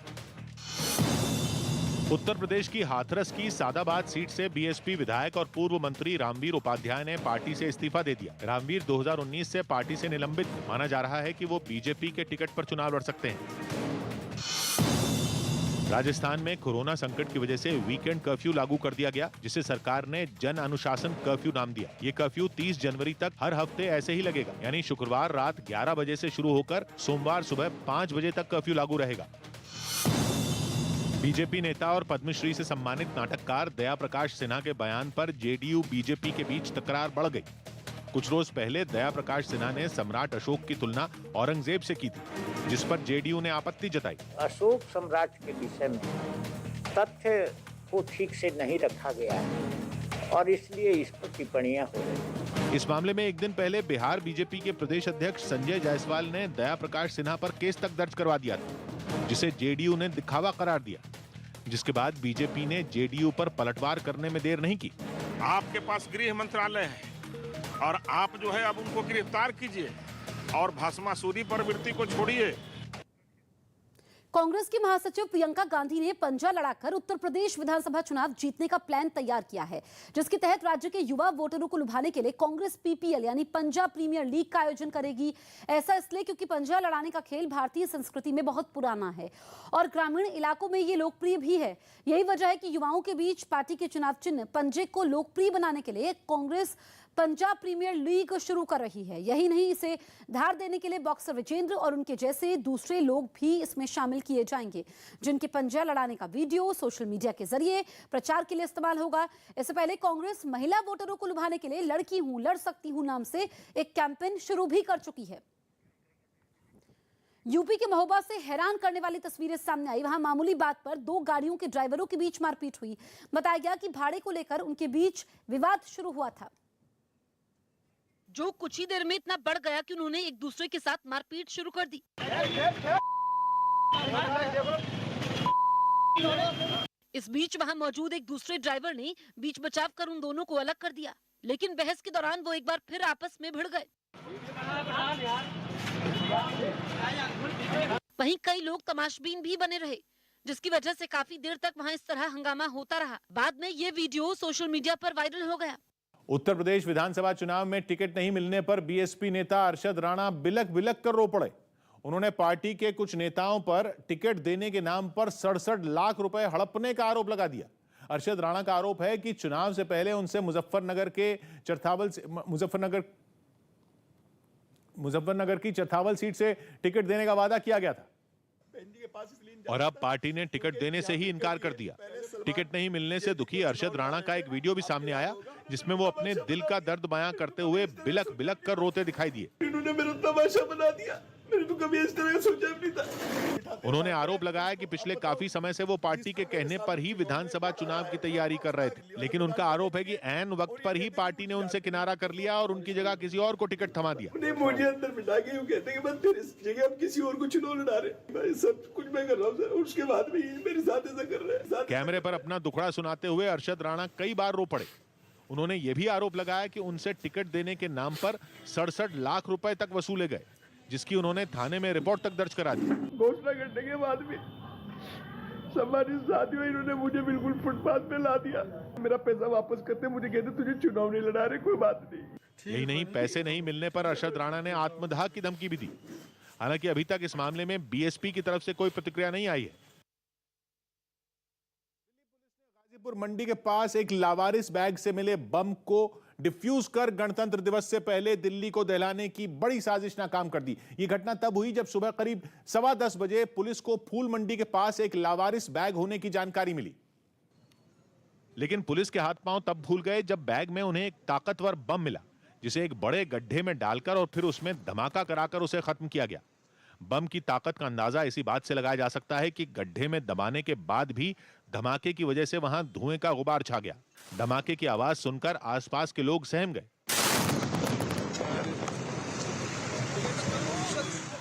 उत्तर प्रदेश की हाथरस की सादाबाद सीट से बीएसपी विधायक और पूर्व मंत्री रामवीर उपाध्याय ने पार्टी से इस्तीफा दे दिया। रामवीर 2019 से पार्टी से निलंबित, माना जा रहा है कि वो बीजेपी के टिकट पर चुनाव लड़ सकते हैं। राजस्थान में कोरोना संकट की वजह से वीकेंड कर्फ्यू लागू कर दिया गया, जिसे सरकार ने जन अनुशासन कर्फ्यू नाम दिया। ये कर्फ्यू 30 जनवरी तक हर हफ्ते ऐसे ही लगेगा, यानी शुक्रवार रात 11 बजे से शुरू होकर सोमवार सुबह 5 बजे तक कर्फ्यू लागू रहेगा। बीजेपी नेता और पद्मश्री से सम्मानित नाटककार दया प्रकाश सिन्हा के बयान पर जेडीयू बीजेपी के बीच तकरार बढ़ गई। कुछ रोज पहले दया प्रकाश सिन्हा ने सम्राट अशोक की तुलना औरंगजेब से की थी, जिस पर जेडीयू ने आपत्ति जताई। अशोक सम्राट के विषय में तथ्य को ठीक से नहीं रखा गया है और इसलिए इस पर टिप्पणियां हो रही। इस मामले में एक दिन पहले बिहार बीजेपी के प्रदेश अध्यक्ष संजय जायसवाल ने दया प्रकाश सिन्हा पर केस तक दर्ज करवा दिया था, जिसे जेडीयू ने दिखावा करार दिया, जिसके बाद बीजेपी ने जेडीयू पर पलटवार करने में देर नहीं की। आपके पास गृह मंत्रालय है और आप जो है अब उनको गिरफ्तार कीजिए और भस्मासुरी प्रवृत्ति को छोड़िए। कांग्रेस की महासचिव प्रियंका गांधी ने पंजा लड़ाकर उत्तर प्रदेश विधानसभा चुनाव जीतने का प्लान तैयार किया है, जिसके तहत राज्य के युवा वोटरों को लुभाने के लिए कांग्रेस पीपीएल यानी पंजाब प्रीमियर लीग का आयोजन करेगी। ऐसा इसलिए क्योंकि पंजा लड़ाने का खेल भारतीय संस्कृति में बहुत पुराना है और ग्रामीण इलाकों में ये लोकप्रिय भी है। यही वजह है कि युवाओं के बीच पार्टी के चुनाव चिन्ह पंजे को लोकप्रिय बनाने के लिए कांग्रेस पंजाब प्रीमियर लीग शुरू कर रही है। यही नहीं, इसे धार देने के लिए बॉक्सर विजेंद्र और उनके जैसे दूसरे लोग भी इसमें शामिल किए जाएंगे, जिनके पंजा लड़ाने का वीडियो सोशल मीडिया के जरिए प्रचार के लिए इस्तेमाल होगा। इससे पहले कांग्रेस महिला वोटरों को लुभाने के लिए लड़की हूं लड़ सकती हूं नाम से एक कैंपेन शुरू भी कर चुकी है। यूपी के महोबा से हैरान करने वाली तस्वीरें सामने आई। वहां मामूली बात पर दो गाड़ियों के ड्राइवरों के बीच मारपीट हुई। बताया गया कि भाड़े को लेकर उनके बीच विवाद शुरू हुआ था, जो कुछ ही देर में इतना बढ़ गया कि उन्होंने एक दूसरे के साथ मारपीट शुरू कर दी। इस बीच वहां मौजूद एक दूसरे ड्राइवर ने बीच बचाव कर उन दोनों को अलग कर दिया, लेकिन बहस के दौरान वो एक बार फिर आपस में भिड़ गए। वहीं कई लोग तमाशबीन भी बने रहे, जिसकी वजह से काफी देर तक वहां इस तरह हंगामा होता रहा। बाद में ये वीडियो सोशल मीडिया पर वायरल हो गया। उत्तर प्रदेश विधानसभा चुनाव में टिकट नहीं मिलने पर बीएसपी नेता अरशद राणा बिलक बिलक कर रो पड़े। उन्होंने पार्टी के कुछ नेताओं पर टिकट देने के नाम पर 67 लाख रुपए हड़पने का आरोप लगा दिया। अरशद राणा का आरोप है कि चुनाव से पहले उनसे मुजफ्फरनगर की चरथावल सीट से टिकट देने का वादा किया गया था और अब पार्टी ने टिकट देने से ही इनकार कर दिया। टिकट नहीं मिलने से दुखी अरशद राणा का एक वीडियो भी सामने आया, जिसमें वो अपने दिल का दर्द बयां करते हुए बिलक बिलक कर रोते दिखाई दिए। इन्होंने मेरा तमाशा बना दिया, मैंने तो कभी इस तरह सोचा नहीं था। उन्होंने आरोप लगाया कि पिछले काफी समय से वो पार्टी के कहने पर ही विधानसभा चुनाव की तैयारी कर रहे थे, लेकिन उनका आरोप है कि ऐन वक्त पर ही पार्टी ने उनसे किनारा कर लिया और उनकी जगह किसी और को टिकट थमा दिया। मुझे अंदर बिठा के यूं कहते हैं कि बस तेरी जगह अब किसी और को चुनाव लड़ा रहे। मैं सब कुछ मैं कर रहा हूँ सर, उसके बाद भी मेरे साथ ऐसा कर रहे हैं। कैमरे पर अपना दुखड़ा सुनाते हुए अरशद राणा कई बार रो पड़े। उन्होंने ये भी आरोप लगाया कि उनसे टिकट देने के नाम पर 67 लाख रुपए तक वसूले गए, जिसकी उन्होंने थाने में रिपोर्ट तक दर्ज करा दी। घोषणा करने के बाद भी सम्मानित साथियों, इन्होंने मुझे बिल्कुल फुटपाथ पे ला दिया। मेरा पैसा वापस करते, मुझे कहते तुझे चुनाव नहीं लड़ा रहे, कोई बात नहीं। यही नहीं, पैसे नहीं मिलने पर अरशद राणा ने आत्मदाह की धमकी भी दी। हालांकि अभी तक इस मामले में बीएसपी की तरफ से कोई प्रतिक्रिया नहीं आई है। गाजीपुर मंडी के पास एक लावारिस बैग से मिले बम को डिफ्यूज कर गणतंत्र दिवस से पहले दिल्ली को दहलाने की बड़ी साजिश नाकाम कर दी। यह घटना तब हुई जब सुबह करीब 10:15 बजे पुलिस को फूल मंडी के पास एक लावारिस बैग होने की जानकारी मिली, लेकिन पुलिस के हाथ पांव तब भूल गए जब बैग में उन्हें एक ताकतवर बम मिला, जिसे एक बड़े गड्ढे में डालकर और फिर उसमें धमाका कराकर उसे खत्म किया गया। बम की ताकत का अंदाजा इसी बात से लगाया जा सकता है कि गड्ढे में दबाने के बाद भी धमाके की वजह से वहां धुएं का गुबार छा गया। धमाके की आवाज सुनकर आसपास के लोग सहम गए।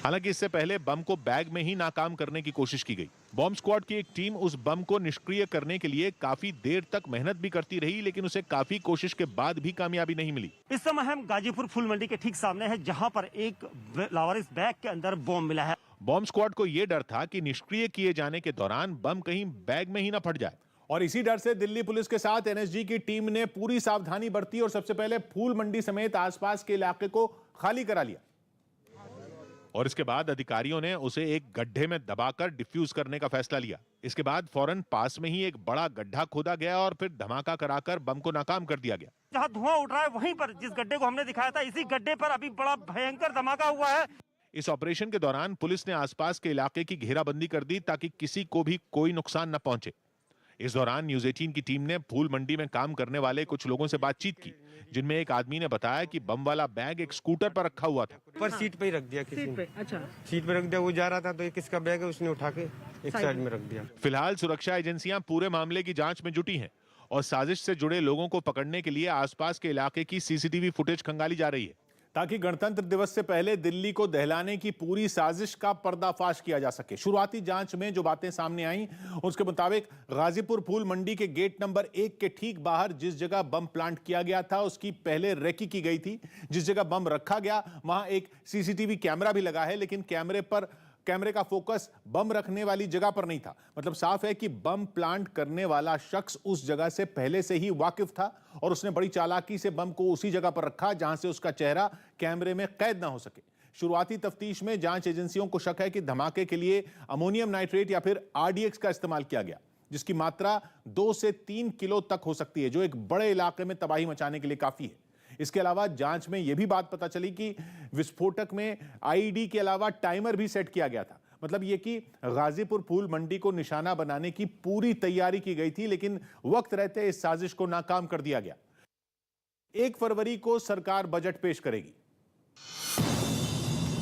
हालांकि इससे पहले बम को बैग में ही नाकाम करने की कोशिश की गई। बॉम्ब स्क्वाड की एक टीम उस बम को निष्क्रिय करने के लिए काफी देर तक मेहनत भी करती रही, लेकिन उसे काफी कोशिश के बाद भी कामयाबी नहीं मिली। इस समय हम गाजीपुर फूल मंडी के ठीक सामने है, जहां पर एक लावारिस बैग के अंदर बम मिला है। बॉम्ब स्क्वाड को यह डर था कि निष्क्रिय किए जाने के दौरान बम कहीं बैग में ही न फट जाए, और इसी डर से दिल्ली पुलिस के साथ एनएसजी की टीम ने पूरी सावधानी बरती और सबसे पहले फूल मंडी समेत आसपास के इलाके को खाली करा लिया। और इसके बाद अधिकारियों ने उसे एक गड्ढे में दबाकर डिफ्यूज करने का फैसला लिया। इसके बाद फौरन पास में ही एक बड़ा गड्ढा खोदा गया और फिर धमाका कराकर बम को नाकाम कर दिया गया। जहां धुआं उठ रहा है वहीं पर जिस गड्ढे को हमने दिखाया था, इसी गड्ढे पर अभी बड़ा भयंकर धमाका हुआ है। इस ऑपरेशन के दौरान पुलिस ने आसपास के इलाके की घेराबंदी कर दी ताकि किसी को भी कोई नुकसान न पहुंचे। इस दौरान न्यूज 18 की टीम ने फूल मंडी में काम करने वाले कुछ लोगों से बातचीत की, जिनमें एक आदमी ने बताया कि बम वाला बैग एक स्कूटर पर रखा हुआ था। पर सीट पे ही रख दिया किसी ने। अच्छा, सीट पे रख दिया। वो जा रहा था तो ये किसका बैग है, उसने उठा के एक साइड में रख दिया। फिलहाल सुरक्षा एजेंसियां पूरे मामले की जांच में जुटी हैं और साजिश से जुड़े लोगों को पकड़ने के लिए आसपास के इलाके की सीसीटीवी फुटेज खंगाली जा रही है, ताकि गणतंत्र दिवस से पहले दिल्ली को दहलाने की पूरी साजिश का पर्दाफाश किया जा सके। शुरुआती जांच में जो बातें सामने आई उसके मुताबिक गाजीपुर फूल मंडी के गेट नंबर 1 के ठीक बाहर जिस जगह बम प्लांट किया गया था उसकी पहले रेकी की गई थी। जिस जगह बम रखा गया वहां एक सीसीटीवी कैमरा भी लगा है, लेकिन कैमरे का फोकस बम रखने वाली जगह पर नहीं था। मतलब साफ है कि बम प्लांट करने वाला शख्स उस जगह से पहले से ही वाकिफ था और उसने बड़ी चालाकी से बम को उसी जगह पर रखा जहां से उसका चेहरा कैमरे में कैद ना हो सके। शुरुआती तफ्तीश में जांच एजेंसियों को शक है कि धमाके के लिए अमोनियम नाइट्रेट या फिर आरडीएक्स का इस्तेमाल किया गया, जिसकी मात्रा 2 से 3 किलो तक हो सकती है, जो एक बड़े इलाके में तबाही मचाने के लिए काफी है। इसके अलावा जांच में यह भी बात पता चली कि विस्फोटक में आईईडी के अलावा टाइमर भी सेट किया गया था। मतलब यह कि गाजीपुर फूल मंडी को निशाना बनाने की पूरी तैयारी की गई थी, लेकिन वक्त रहते इस साजिश को नाकाम कर दिया गया। 1 फरवरी को सरकार बजट पेश करेगी।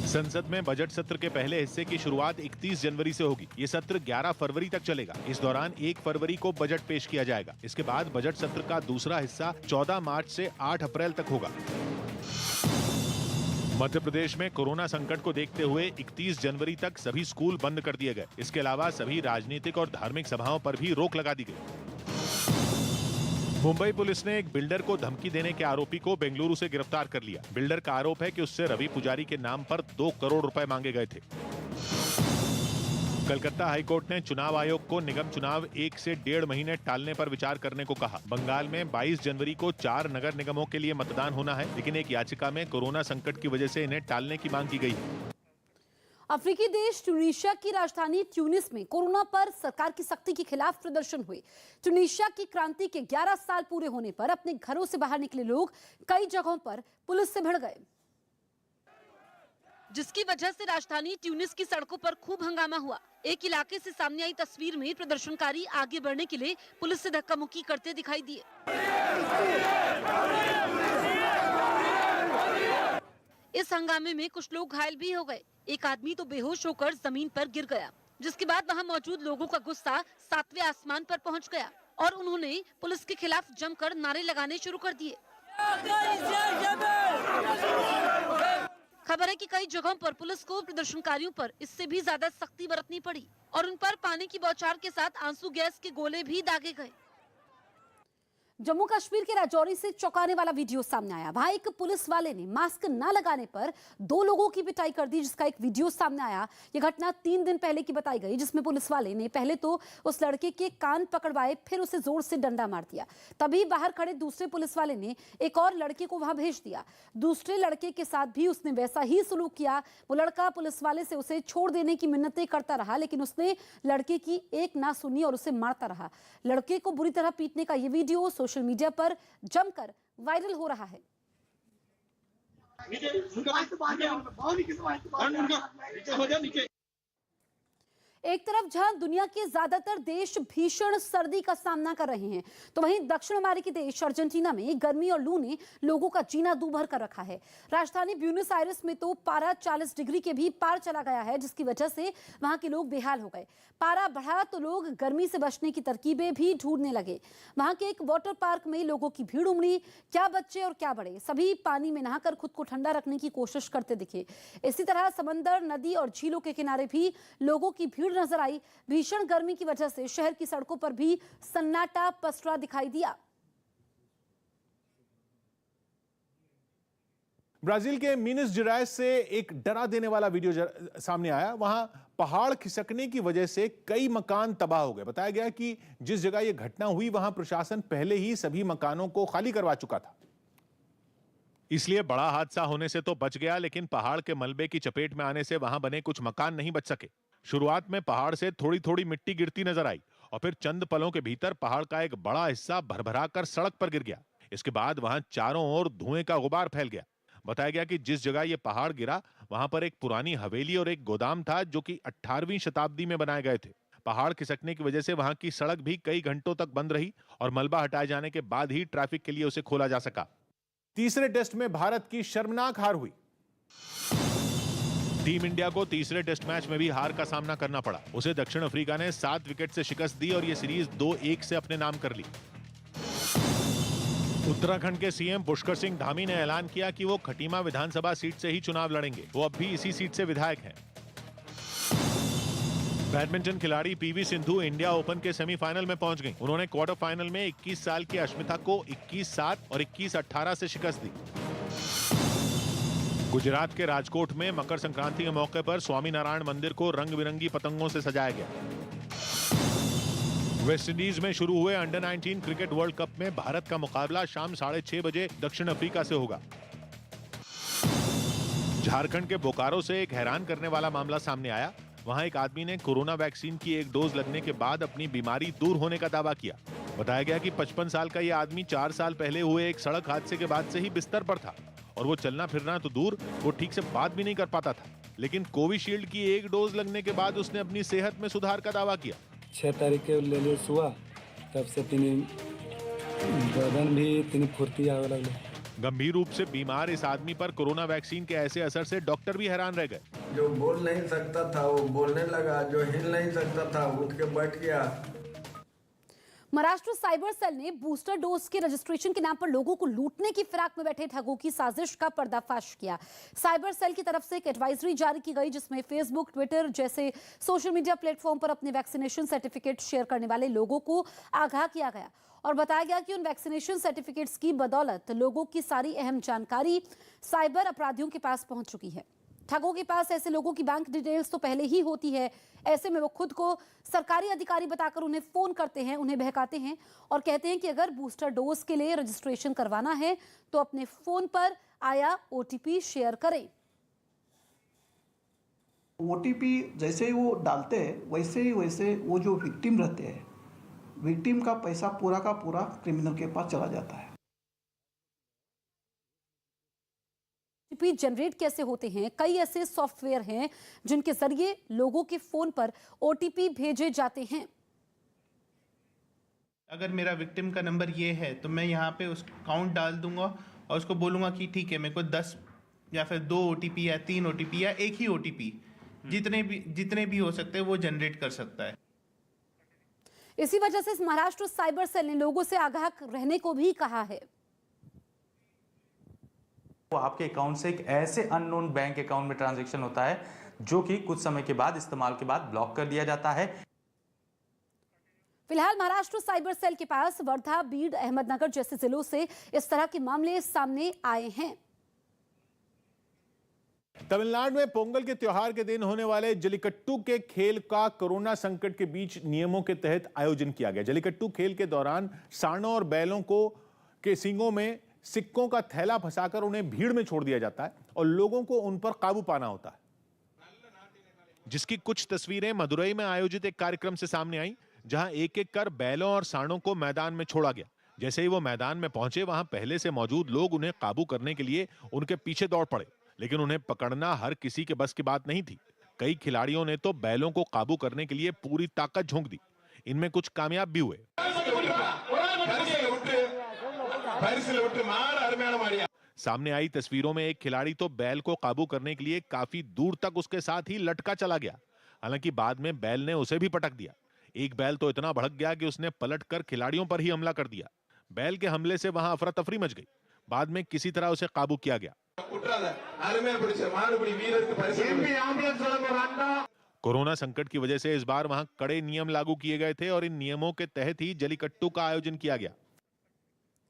संसद में बजट सत्र के पहले हिस्से की शुरुआत 31 जनवरी से होगी। ये सत्र 11 फरवरी तक चलेगा। इस दौरान 1 फरवरी को बजट पेश किया जाएगा। इसके बाद बजट सत्र का दूसरा हिस्सा 14 मार्च से 8 अप्रैल तक होगा। मध्य प्रदेश में कोरोना संकट को देखते हुए 31 जनवरी तक सभी स्कूल बंद कर दिए गए। इसके अलावा सभी राजनीतिक और धार्मिक सभाओं पर भी रोक लगा दी गई। मुंबई पुलिस ने एक बिल्डर को धमकी देने के आरोपी को बेंगलुरु से गिरफ्तार कर लिया। बिल्डर का आरोप है कि उससे रवि पुजारी के नाम पर 2 करोड़ रुपए मांगे गए थे। कलकत्ता हाईकोर्ट ने चुनाव आयोग को निगम चुनाव 1 से 1.5 महीने टालने पर विचार करने को कहा। बंगाल में 22 जनवरी को 4 नगर निगमों के लिए मतदान होना है, लेकिन एक याचिका में कोरोना संकट की वजह से इन्हें टालने की मांग की गई है। अफ्रीकी देश ट्यूनीशिया की राजधानी ट्यूनिस में कोरोना पर सरकार की सख्ती के खिलाफ प्रदर्शन हुए। ट्यूनीशिया की क्रांति के 11 साल पूरे होने पर अपने घरों से बाहर निकले लोग कई जगहों पर पुलिस से भिड़ गए, जिसकी वजह से राजधानी ट्यूनिस की सड़कों पर खूब हंगामा हुआ। एक इलाके से सामने आई तस्वीर में प्रदर्शनकारी आगे बढ़ने के लिए पुलिस से धक्का मुक्की करते दिखाई दिए। इस हंगामे में कुछ लोग घायल भी हो गए। एक आदमी तो बेहोश होकर जमीन पर गिर गया, जिसके बाद वहां मौजूद लोगों का गुस्सा 7वें आसमान पर पहुंच गया और उन्होंने पुलिस के खिलाफ जमकर नारे लगाने शुरू कर दिए। खबर है कि कई जगहों पर पुलिस को प्रदर्शनकारियों पर इससे भी ज्यादा सख्ती बरतनी पड़ी और उन पर पानी की बौछार के साथ आंसू गैस के गोले भी दागे गए। जम्मू कश्मीर के राजौरी से चौंकाने वाला वीडियो सामने आया। वहां एक पुलिस वाले ने मास्क न लगाने पर 2 लोगों की पिटाई कर दी, जिसका एक वीडियो सामने आया। यह घटना 3 दिन पहले की बताई गई, जिसमें पुलिस वाले ने पहले तो उस लड़के के कान पकड़वाए, फिर उसे जोर से डंडा मार दिया। तभी बाहर खड़े दूसरे पुलिस वाले ने एक और लड़के को वहां भेज दिया। दूसरे लड़के के साथ भी उसने वैसा ही सलूक किया। वो लड़का पुलिस वाले से उसे छोड़ देने की मिन्नतें करता रहा, लेकिन उसने लड़के की एक ना सुनी और उसे मारता रहा। लड़के को बुरी तरह पीटने का ये वीडियो सोशल मीडिया पर जमकर वायरल हो रहा है। एक तरफ जहां दुनिया के ज्यादातर देश भीषण सर्दी का सामना कर रहे हैं, तो वहीं दक्षिण अमेरिकी देश अर्जेंटीना में गर्मी और लू ने लोगों का जीना दूभर कर रखा है। राजधानी ब्यूनस आयर्स में तो पारा 40 डिग्री के भी पार चला गया है, जिसकी वजह से वहां के लोग बेहाल हो गए। पारा बढ़ा तो लोग गर्मी से बचने की तरकीबें भी ढूंढने लगे। वहां के एक वाटर पार्क में लोगों की भीड़ उमड़ी। क्या बच्चे और क्या बड़े, सभी पानी में नहाकर खुद को ठंडा रखने की कोशिश करते दिखे। इसी तरह समंदर, नदी और झीलों के किनारे भी लोगों की भीड़ नजर आई। भीषण गर्मी की वजह से शहर की सड़कों पर भी सन्नाटा पसरा दिखाई दिया। ब्राजील के मिनस जेराइस से एक डरा देने वाला वीडियो सामने आया। वहां पहाड़ खिसकने की वजह से कई मकान तबाह हो गए। बताया गया कि जिस जगह यह घटना हुई वहां प्रशासन पहले ही सभी मकानों को खाली करवा चुका था। इसलिए बड़ा हादसा होने से तो बच गया, लेकिन पहाड़ के मलबे की चपेट में आने से वहां बने कुछ मकान नहीं बच सके। शुरुआत में पहाड़ से थोड़ी थोड़ी मिट्टी गिरती नजर आई और फिर चंद पलों के भीतर पहाड़ का एक बड़ा हिस्सा भरभरा कर सड़क पर गिर गया। इसके बाद वहां चारों ओर धुएं का गुबार फैल गया। बताया गया कि जिस जगह यह पहाड़ गिरा वहां पर एक पुरानी हवेली और एक गोदाम था, जो कि 18वीं शताब्दी में बनाए गए थे। पहाड़ खिसकने की वजह से वहां की सड़क भी कई घंटों तक बंद रही और मलबा हटाए जाने के बाद ही ट्रैफिक के लिए उसे खोला जा सका। तीसरे टेस्ट में भारत की शर्मनाक हार हुई। टीम इंडिया को तीसरे टेस्ट मैच में भी हार का सामना करना पड़ा। उसे दक्षिण अफ्रीका ने 7 विकेट से शिकस्त दी और यह सीरीज 2-1 से अपने नाम कर ली। उत्तराखंड के सीएम पुष्कर सिंह धामी ने ऐलान किया कि वो खटीमा विधानसभा सीट से ही चुनाव लड़ेंगे। वो अब भी इसी सीट से विधायक हैं। बैडमिंटन खिलाड़ी पीवी सिंधु इंडिया ओपन के सेमीफाइनल में पहुंच गईं। उन्होंने क्वार्टर फाइनल में 21 साल की अश्मिता को 21-7 और 21-18 से शिकस्त दी। गुजरात के राजकोट में मकर संक्रांति के मौके पर स्वामी नारायण मंदिर को रंग बिरंगी पतंगों से सजाया गया। वेस्ट इंडीज में शुरू हुए अंडर 19 क्रिकेट वर्ल्ड कप में भारत का मुकाबला शाम 6:30 बजे दक्षिण अफ्रीका से होगा। झारखंड के बोकारो से एक हैरान करने वाला मामला सामने आया। वहां एक आदमी ने कोरोना वैक्सीन की एक डोज लगने के बाद अपनी बीमारी दूर होने का दावा किया। बताया गया कि 55 साल का यह आदमी 4 साल पहले हुए एक सड़क हादसे के बाद से ही बिस्तर पर था और वो चलना फिरना तो दूर, वो ठीक से बात भी नहीं कर पाता था। लेकिन कोविशील्ड की एक डोज लगने के बाद उसने अपनी सेहत में सुधार का दावा किया। 6 तारीख के ले ले सुआ, तब से बदन भी फुर्ती आवे लगले। गंभीर रूप से बीमार इस आदमी पर कोरोना वैक्सीन के ऐसे असर से डॉक्टर भी हैरान रह गए। जो बोल नहीं सकता था वो बोलने लगा, जो हिल नहीं सकता था उठ के बैठ गया। महाराष्ट्र साइबर सेल ने बूस्टर डोज के रजिस्ट्रेशन के नाम पर लोगों को लूटने की फिराक में बैठे ठगों की साजिश का पर्दाफाश किया। साइबर सेल की तरफ से एक एडवाइजरी जारी की गई, जिसमें फेसबुक, ट्विटर जैसे सोशल मीडिया प्लेटफॉर्म पर अपने वैक्सीनेशन सर्टिफिकेट शेयर करने वाले लोगों को आगाह किया गया और बताया गया कि उन वैक्सीनेशन सर्टिफिकेट्स की बदौलत लोगों की सारी अहम जानकारी साइबर अपराधियों के पास पहुंच चुकी है। ठगों के पास ऐसे लोगों की बैंक डिटेल्स तो पहले ही होती है। ऐसे में वो खुद को सरकारी अधिकारी बताकर उन्हें फोन करते हैं, उन्हें बहकाते हैं और कहते हैं कि अगर बूस्टर डोज के लिए रजिस्ट्रेशन करवाना है तो अपने फोन पर आया ओटीपी शेयर करें। ओटीपी जैसे ही वो डालते हैं वैसे वो जो विक्टिम रहते हैं, विक्टिम का पैसा पूरा का पूरा क्रिमिनल के पास चला जाता है। ओटीपी जनरेट कैसे होते हैं? कई ऐसे सॉफ्टवेयर हैं जिनके जरिए लोगों के फोन पर ओटीपी भेजे जाते हैं। अगर मेरा विक्टिम का नंबर ये है तो मैं यहाँ पे उस काउंट डाल दूंगा और उसको बोलूँगा कि ठीक है, मेरे को 10 या फिर 2 ओटीपी या 3 ओटीपी या एक ही ओटीपी जितने भी हो सकते हैं वो जनरेट कर सकता है। इसी वजह से महाराष्ट्र साइबर सेल ने लोगों से आगाह रहने को भी कहा है। वो आपके अकाउंट से एक ऐसे अननोन बैंक अकाउंट में ट्रांजैक्शन होता है जो कि कुछ समय के बाद, इस्तेमाल के बाद ब्लॉक कर दिया जाता है। फिलहाल महाराष्ट्र साइबर सेल के पास वर्धा, बीड, अहमदनगर जैसे जिलों से इस तरह के मामले सामने आए हैं। तमिलनाडु में पोंगल के त्योहार के दिन होने वाले जल्लीकट्टू के खेल का कोरोना संकट के बीच नियमों के तहत आयोजन किया गया। जल्लीकट्टू खेल के दौरान सांडों और बैलों के सींगों में सिक्कों का थैला फंसाकर उन्हें भीड़ में छोड़ दिया जाता है और लोगों को उन पर काबू पाना होता है। जिसकी कुछ तस्वीरें मदुरई में आयोजित एक कार्यक्रम से सामने आई, जहां एक एक कर बैलों और सांडों को मैदान में छोड़ा गया। जैसे ही वो मैदान में पहुंचे, वहां पहले से मौजूद लोग उन्हें काबू करने के लिए उनके पीछे दौड़ पड़े, लेकिन उन्हें पकड़ना हर किसी के बस की बात नहीं थी। कई खिलाड़ियों ने तो बैलों को काबू करने के लिए पूरी ताकत झोंक दी। इनमें कुछ कामयाब भी हुए। सामने आई तस्वीरों में एक खिलाड़ी तो बैल को काबू करने के लिए काफी दूर तक उसके साथ ही लटका चला गया। हालांकि बाद में बैल ने उसे भी पटक दिया। एक बैल तो इतना भड़क गया कि उसने पलटकर खिलाड़ियों पर ही हमला कर दिया। बैल के हमले से वहां अफरा तफरी मच गई। बाद में किसी तरह उसे काबू किया गया। कोरोना संकट की वजह से इस बार वहां कड़े नियम लागू किए गए थे और इन नियमों के तहत ही जलीकट्टू का आयोजन किया गया।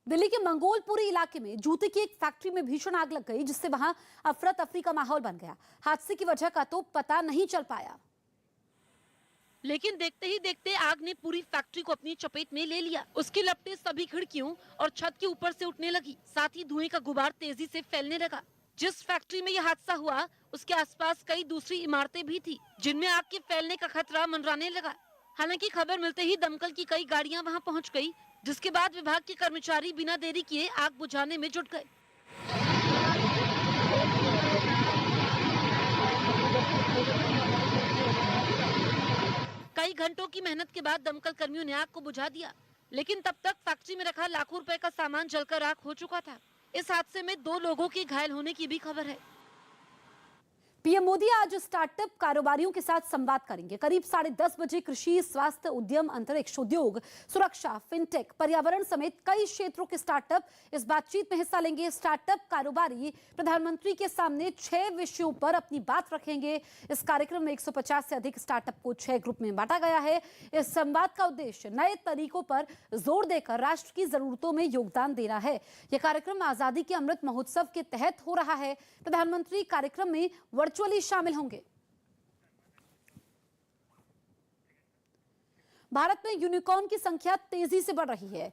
दिल्ली के मंगोलपुरी इलाके में जूते की एक फैक्ट्री में भीषण आग लग गई, जिससे वहां अफरा तफरी का माहौल बन गया। हादसे की वजह का तो पता नहीं चल पाया, लेकिन देखते ही देखते आग ने पूरी फैक्ट्री को अपनी चपेट में ले लिया। उसकी लपटें सभी खिड़कियों और छत के ऊपर से उठने लगी। साथ ही धुएं का गुबार तेजी से फैलने लगा। जिस फैक्ट्री में यह हादसा हुआ, उसके आसपास कई दूसरी इमारतें भी थी, जिनमें आग के फैलने का खतरा मंडराने लगा। हालांकि खबर मिलते ही दमकल की कई गाड़ियां वहां पहुंच गई, जिसके बाद विभाग के कर्मचारी बिना देरी किए आग बुझाने में जुट गए। कई घंटों की मेहनत के बाद दमकल कर्मियों ने आग को बुझा दिया, लेकिन तब तक फैक्ट्री में रखा लाखों रुपए का सामान जलकर राख हो चुका था। इस हादसे में 2 लोगों के घायल होने की भी खबर है। पीएम मोदी आज स्टार्टअप कारोबारियों के साथ संवाद करेंगे। करीब 10:30 बजे कृषि, स्वास्थ्य, उद्यम, अंतरिक्ष उद्योग, सुरक्षा, फिनटेक, पर्यावरण समेत कई क्षेत्रों के स्टार्टअप इस बातचीत में हिस्सा लेंगे। स्टार्टअप कारोबारी प्रधानमंत्री के सामने 6 विषयों पर अपनी बात रखेंगे। इस कार्यक्रम में 150 से अधिक स्टार्टअप को 6 ग्रुप में बांटा गया है। इस संवाद का उद्देश्य नए तरीकों पर जोर देकर राष्ट्र की जरूरतों में योगदान देना है। यह कार्यक्रम आजादी के अमृत महोत्सव के तहत हो रहा है। प्रधानमंत्री कार्यक्रम में वर्चुअली शामिल होंगे। भारत में यूनिकॉर्न की संख्या तेजी से बढ़ रही है।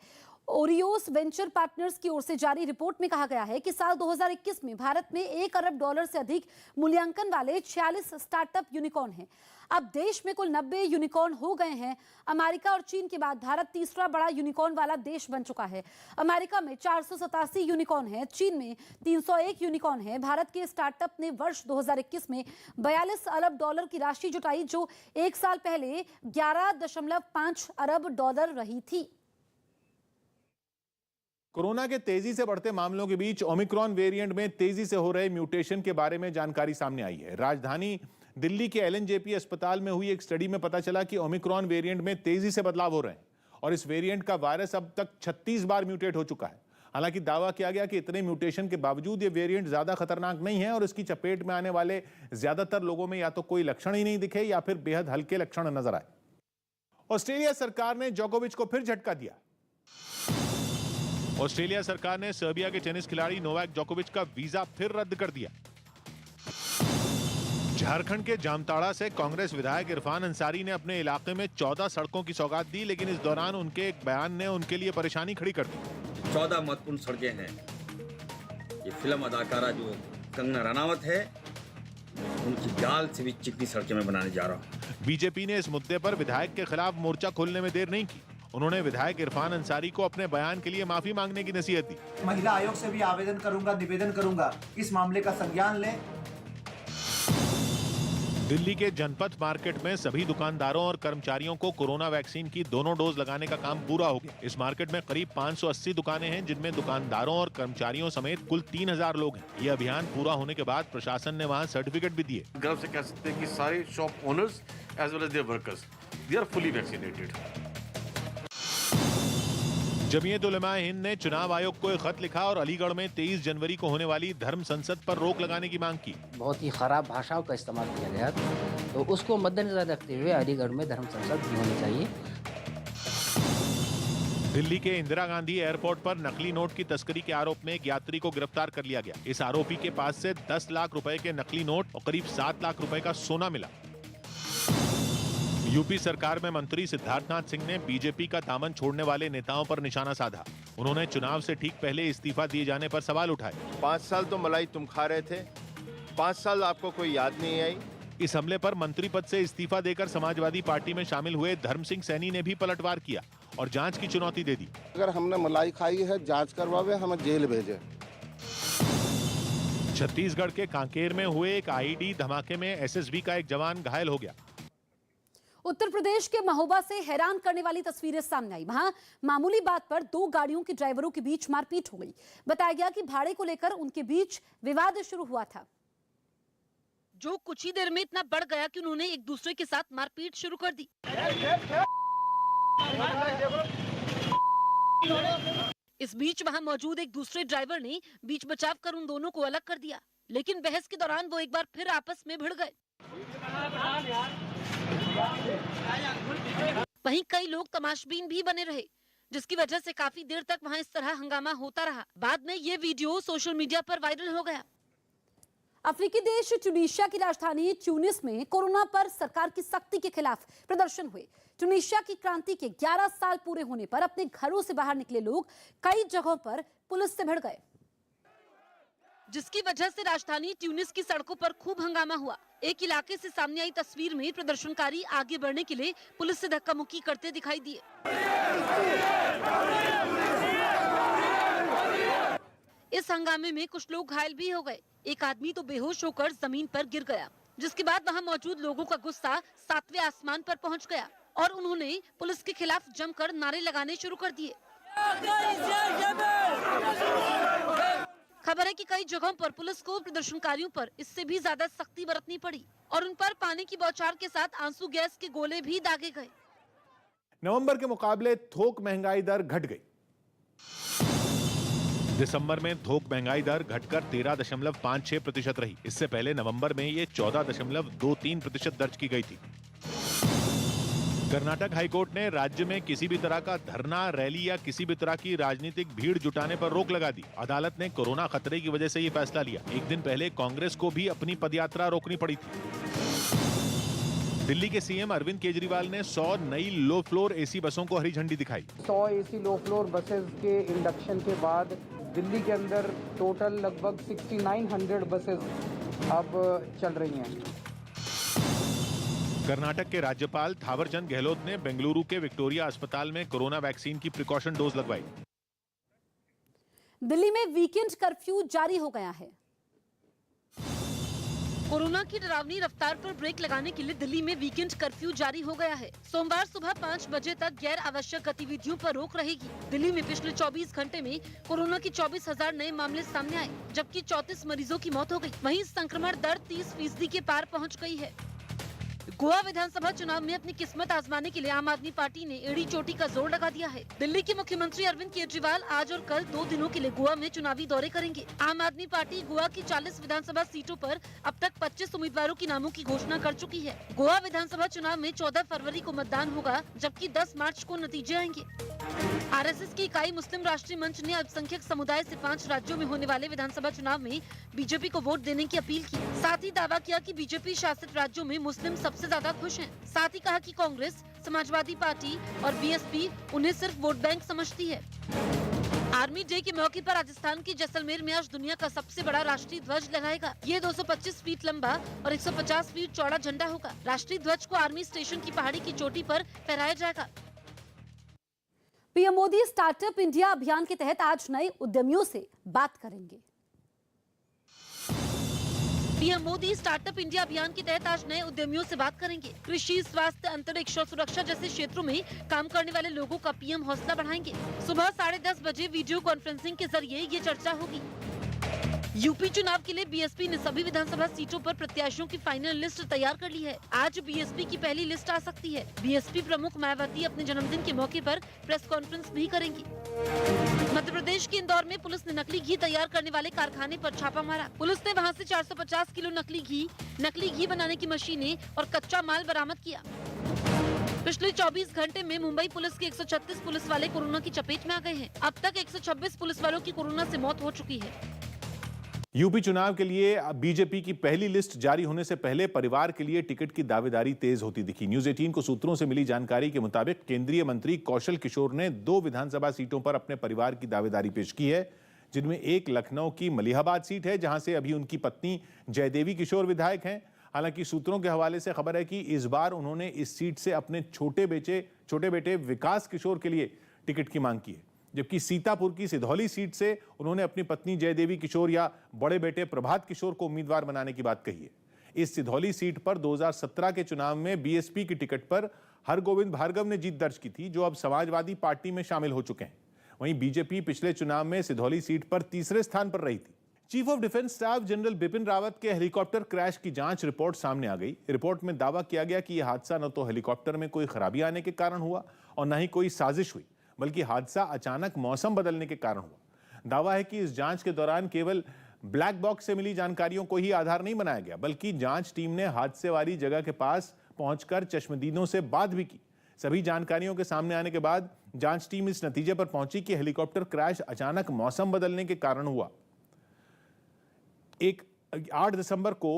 ओरियोस वेंचर पार्टनर्स की ओर से जारी रिपोर्ट में कहा गया है कि साल 2021 में भारत में $1 अरब से अधिक मूल्यांकन वाले 46 स्टार्टअप यूनिकॉर्न हैं। अब देश में कुल 90 यूनिकॉर्न हो गए हैं। अमेरिका और चीन के बाद भारत तीसरा बड़ा यूनिकॉर्न वाला देश बन चुका है। अमेरिका में 487 यूनिकॉर्न है, चीन में 301 यूनिकॉर्न है। भारत के स्टार्टअप ने वर्ष 2021 में $42 अरब की राशि जुटाई, जो एक साल पहले $11.5 अरब रही थी। कोरोना के तेजी से बढ़ते मामलों के बीच ओमिक्रॉन वेरिएंट में तेजी से हो रहे म्यूटेशन के बारे में जानकारी सामने आई है। राजधानी दिल्ली के LNJP अस्पताल में हुई एक स्टडी में पता चला कि ओमिक्रॉन वेरिएंट में तेजी से बदलाव हो रहे हैं और इस वेरिएंट का वायरस अब तक 36 बार म्यूटेट हो चुका है। हालांकि दावा किया गया कि इतने म्यूटेशन के बावजूद ये वेरिएंट ज्यादा खतरनाक नहीं है और इसकी चपेट में आने वाले ज्यादातर लोगों में या तो कोई लक्षण ही नहीं दिखे या फिर बेहद हल्के लक्षण नजर आए। ऑस्ट्रेलिया सरकार ने जोकोविच को फिर झटका दिया। ऑस्ट्रेलिया सरकार ने सर्बिया के टेनिस खिलाड़ी नोवाक जोकोविच का वीजा फिर रद्द कर दिया। झारखंड के जामताड़ा से कांग्रेस विधायक इरफान अंसारी ने अपने इलाके में 14 सड़कों की सौगात दी, लेकिन इस दौरान उनके एक बयान ने उनके लिए परेशानी खड़ी कर दी। 14 महत्वपूर्ण सड़कें हैं। ये फिल्म अदाकारा जो कंगना रनावत है, उनकी गाल से भी चिकनी सड़कें मैं बनाने जा रहा हूँ। बीजेपी ने इस मुद्दे पर विधायक के खिलाफ मोर्चा खोलने में देर नहीं की। उन्होंने विधायक इरफान अंसारी को अपने बयान के लिए माफी मांगने की नसीहत दी। महिला आयोग से भी आवेदन करूंगा, निवेदन करूंगा, इस मामले का संज्ञान लें। दिल्ली के जनपथ मार्केट में सभी दुकानदारों और कर्मचारियों को कोरोना वैक्सीन की दोनों डोज लगाने का काम पूरा हो गया। इस मार्केट में करीब 580 दुकानें हैं, जिनमें दुकानदारों और कर्मचारियों समेत कुल 3000 लोग हैं। ये अभियान पूरा होने के बाद प्रशासन ने वहां सर्टिफिकेट भी दिए। गर्व से कह सकते हैं कि सारे shop owners as well as their workers, they are fully vaccinated. Jamiat Ulama Hind ने चुनाव आयोग को एक खत लिखा और अलीगढ़ में 23 जनवरी को होने वाली धर्म संसद पर रोक लगाने की मांग की। बहुत ही खराब भाषाओं का इस्तेमाल किया गया, तो उसको मद्देनजर रखते हुए अलीगढ़ में धर्म संसद भी होनी चाहिए। दिल्ली के इंदिरा गांधी एयरपोर्ट पर नकली नोट की तस्करी के आरोप में एक यात्री को गिरफ्तार कर लिया गया। इस आरोपी के पास से 10 लाख रुपए के नकली नोट और करीब 7 लाख रुपए का सोना मिला। यूपी सरकार में मंत्री सिद्धार्थनाथ सिंह ने बीजेपी का दामन छोड़ने वाले नेताओं पर निशाना साधा। उन्होंने चुनाव से ठीक पहले इस्तीफा दिए जाने पर सवाल उठाए। 5 साल तो मलाई तुम खा रहे थे, 5 साल आपको कोई याद नहीं आई। इस हमले पर मंत्री पद से इस्तीफा देकर समाजवादी पार्टी में शामिल हुए धर्म सिंह सैनी ने भी पलटवार किया और जांच की चुनौती दे दी। अगर हमने मलाई खाई है, जांच करवावे, हमें जेल भेजे। छत्तीसगढ़ के कांकेर में हुए एक आईईडी धमाके में एसएसबी का एक जवान घायल हो गया। उत्तर प्रदेश के महोबा से हैरान करने वाली तस्वीरें सामने आई। वहां मामूली बात पर दो गाड़ियों के ड्राइवरों के बीच मारपीट हो गई। बताया गया कि भाड़े को लेकर उनके बीच विवाद शुरू हुआ था, जो कुछ ही देर में इतना बढ़ गया कि उन्होंने एक दूसरे के साथ मारपीट शुरू कर दी। इस बीच वहां मौजूद एक दूसरे ड्राइवर ने बीच बचाव कर उन दोनों को अलग कर दिया, लेकिन बहस के दौरान वो एक बार फिर आपस में भिड़ गए। वहीं कई लोग तमाशबीन भी बने रहे, जिसकी वजह से काफी देर तक वहां इस तरह हंगामा होता रहा। बाद में ये वीडियो सोशल मीडिया पर वायरल हो गया। अफ्रीकी देश ट्यूनीशिया की राजधानी ट्यूनिस में कोरोना पर सरकार की सख्ती के खिलाफ प्रदर्शन हुए। ट्यूनीशिया की क्रांति के 11 साल पूरे होने पर अपने घरों से बाहर निकले लोग कई जगहों पर पुलिस से भिड़ गए, जिसकी वजह से राजधानी ट्यूनिस की सड़कों पर खूब हंगामा हुआ। एक इलाके से सामने आई तस्वीर में प्रदर्शनकारी आगे बढ़ने के लिए पुलिस से धक्का मुक्की करते दिखाई दिए। इस हंगामे में कुछ लोग घायल भी हो गए। एक आदमी तो बेहोश होकर जमीन पर गिर गया, जिसके बाद वहां मौजूद लोगों का गुस्सा 7वें आसमान पर पहुंच गया और उन्होंने पुलिस के खिलाफ जमकर नारे लगाने शुरू कर दिए। खबर है कि कई जगहों पर पुलिस को प्रदर्शनकारियों पर इससे भी ज्यादा सख्ती बरतनी पड़ी और उन पर पानी की बौछार के साथ आंसू गैस के गोले भी दागे गए। नवंबर के मुकाबले थोक महंगाई दर घट गई। दिसंबर में थोक महंगाई दर घटकर 13.56% रही। इससे पहले नवंबर में ये 14.23% दर्ज की गई थी। कर्नाटक हाईकोर्ट ने राज्य में किसी भी तरह का धरना, रैली या किसी भी तरह की राजनीतिक भीड़ जुटाने पर रोक लगा दी। अदालत ने कोरोना खतरे की वजह से ये फैसला लिया। एक दिन पहले कांग्रेस को भी अपनी पदयात्रा रोकनी पड़ी थी। दिल्ली के सीएम अरविंद केजरीवाल ने 100 नई लो फ्लोर एसी बसों को हरी झंडी दिखाई। 100 एसी लो फ्लोर बसेस के इंडक्शन के बाद दिल्ली के अंदर टोटल लगभग 6900 बसेस अब चल रही हैं। कर्नाटक के राज्यपाल थावरचंद गहलोत ने बेंगलुरु के विक्टोरिया अस्पताल में कोरोना वैक्सीन की प्रिकॉशन डोज लगवाई। दिल्ली में वीकेंड कर्फ्यू जारी हो गया है। कोरोना की डरावनी रफ्तार पर ब्रेक लगाने के लिए दिल्ली में वीकेंड कर्फ्यू जारी हो गया है। सोमवार सुबह 5 बजे तक गैर आवश्यक गतिविधियों पर रोक रहेगी। दिल्ली में पिछले 24 घंटे में कोरोना के 24,000 नए मामले सामने आए, जबकि 34 मरीजों की मौत हो गई। वहीं संक्रमण दर 30% के पार पहुंच गई है। गोवा विधानसभा चुनाव में अपनी किस्मत आजमाने के लिए आम आदमी पार्टी ने एड़ी चोटी का जोर लगा दिया है। दिल्ली के मुख्यमंत्री अरविंद केजरीवाल आज और कल 2 दिनों के लिए गोवा में चुनावी दौरे करेंगे। आम आदमी पार्टी गोवा की 40 विधानसभा सीटों पर अब तक 25 उम्मीदवारों की नामों की घोषणा कर चुकी है। गोवा विधानसभा चुनाव में 14 फरवरी को मतदान होगा, जबकि 10 मार्च को नतीजे आएंगे। आरएसएस की इकाई मुस्लिम राष्ट्रीय मंच ने अल्पसंख्यक समुदाय से 5 राज्यों में होने वाले विधानसभा चुनाव में बीजेपी को वोट देने की अपील की। साथ ही दावा किया कि बीजेपी शासित राज्यों में मुस्लिम सबसे ज्यादा खुश हैं। साथ ही कहा कि कांग्रेस, समाजवादी पार्टी और बीएसपी उन्हें सिर्फ वोट बैंक समझती है। आर्मी डे के मौके पर राजस्थान के जैसलमेर में आज दुनिया का सबसे बड़ा राष्ट्रीय ध्वज लहराएगा। ये 225 फीट लंबा और 150 फीट चौड़ा झंडा होगा। राष्ट्रीय ध्वज को आर्मी स्टेशन की पहाड़ी की चोटी पर फहराया जाएगा। पीएम मोदी स्टार्टअप इंडिया अभियान के तहत आज नए उद्यमियों से बात करेंगे। पीएम मोदी स्टार्टअप इंडिया अभियान के तहत आज नए उद्यमियों से बात करेंगे। कृषि, स्वास्थ्य, अंतरिक्ष और सुरक्षा जैसे क्षेत्रों में काम करने वाले लोगों का पीएम हौसला बढ़ाएंगे। सुबह 10:30 बजे वीडियो कॉन्फ्रेंसिंग के जरिए ये चर्चा होगी। यूपी चुनाव के लिए बीएसपी ने सभी विधानसभा सीटों पर प्रत्याशियों की फाइनल लिस्ट तैयार कर ली है। आज बीएसपी की पहली लिस्ट आ सकती है। बीएसपी प्रमुख मायावती अपने जन्मदिन के मौके पर प्रेस कॉन्फ्रेंस भी करेंगी। मध्य प्रदेश के इंदौर में पुलिस ने नकली घी तैयार करने वाले कारखाने पर छापा मारा। पुलिस ने वहां से 450 किलो नकली घी बनाने की मशीनें और कच्चा माल बरामद किया। पिछले 24 घंटे में मुंबई पुलिस के 136 पुलिस वाले कोरोना की चपेट में आ गए हैं। अब तक 126 पुलिस वालों की कोरोना से मौत हो चुकी है। यूपी चुनाव के लिए बीजेपी की पहली लिस्ट जारी होने से पहले परिवार के लिए टिकट की दावेदारी तेज होती दिखी। न्यूज 18 को सूत्रों से मिली जानकारी के मुताबिक केंद्रीय मंत्री कौशल किशोर ने 2 विधानसभा सीटों पर अपने परिवार की दावेदारी पेश की है, जिनमें एक लखनऊ की मलिहाबाद सीट है, जहां से अभी उनकी पत्नी जयदेवी किशोर विधायक हैं। हालांकि सूत्रों के हवाले से खबर है कि इस बार उन्होंने इस सीट से अपने छोटे बेटे विकास किशोर के लिए टिकट की मांग की है। जबकि सीतापुर की सिधौली सीट से उन्होंने अपनी पत्नी जयदेवी किशोर या बड़े बेटे प्रभात किशोर को उम्मीदवार बनाने की बात कही है। इस सिधौली सीट पर 2017 के चुनाव में बीएसपी की टिकट पर हरगोविंद भार्गव ने जीत दर्ज की थी, जो अब समाजवादी पार्टी में शामिल हो चुके हैं। वहीं बीजेपी पिछले चुनाव में सिधौली सीट पर तीसरे स्थान पर रही थी। Chief of defence staff general Bipin Rawat के हेलीकॉप्टर क्रैश की जांच रिपोर्ट सामने आ गई। रिपोर्ट में दावा किया गया कि यह हादसा न तो हेलीकॉप्टर में कोई खराबी आने के कारण हुआ और न ही कोई साजिश हुई, बल्कि हादसा अचानक मौसम बदलने के कारण हुआ। दावा है कि इस जांच के दौरान केवल ब्लैक बॉक्स से मिली जानकारियों को ही आधार नहीं बनाया गया, बल्कि जांच टीम ने हादसे वाली जगह के पास पहुंचकर चश्मदीदों से बात भी की। सभी जानकारियों के सामने आने के बाद जांच टीम इस नतीजे पर पहुंची कि हेलीकॉप्टर क्रैश अचानक मौसम बदलने के कारण हुआ। 8 दिसंबर को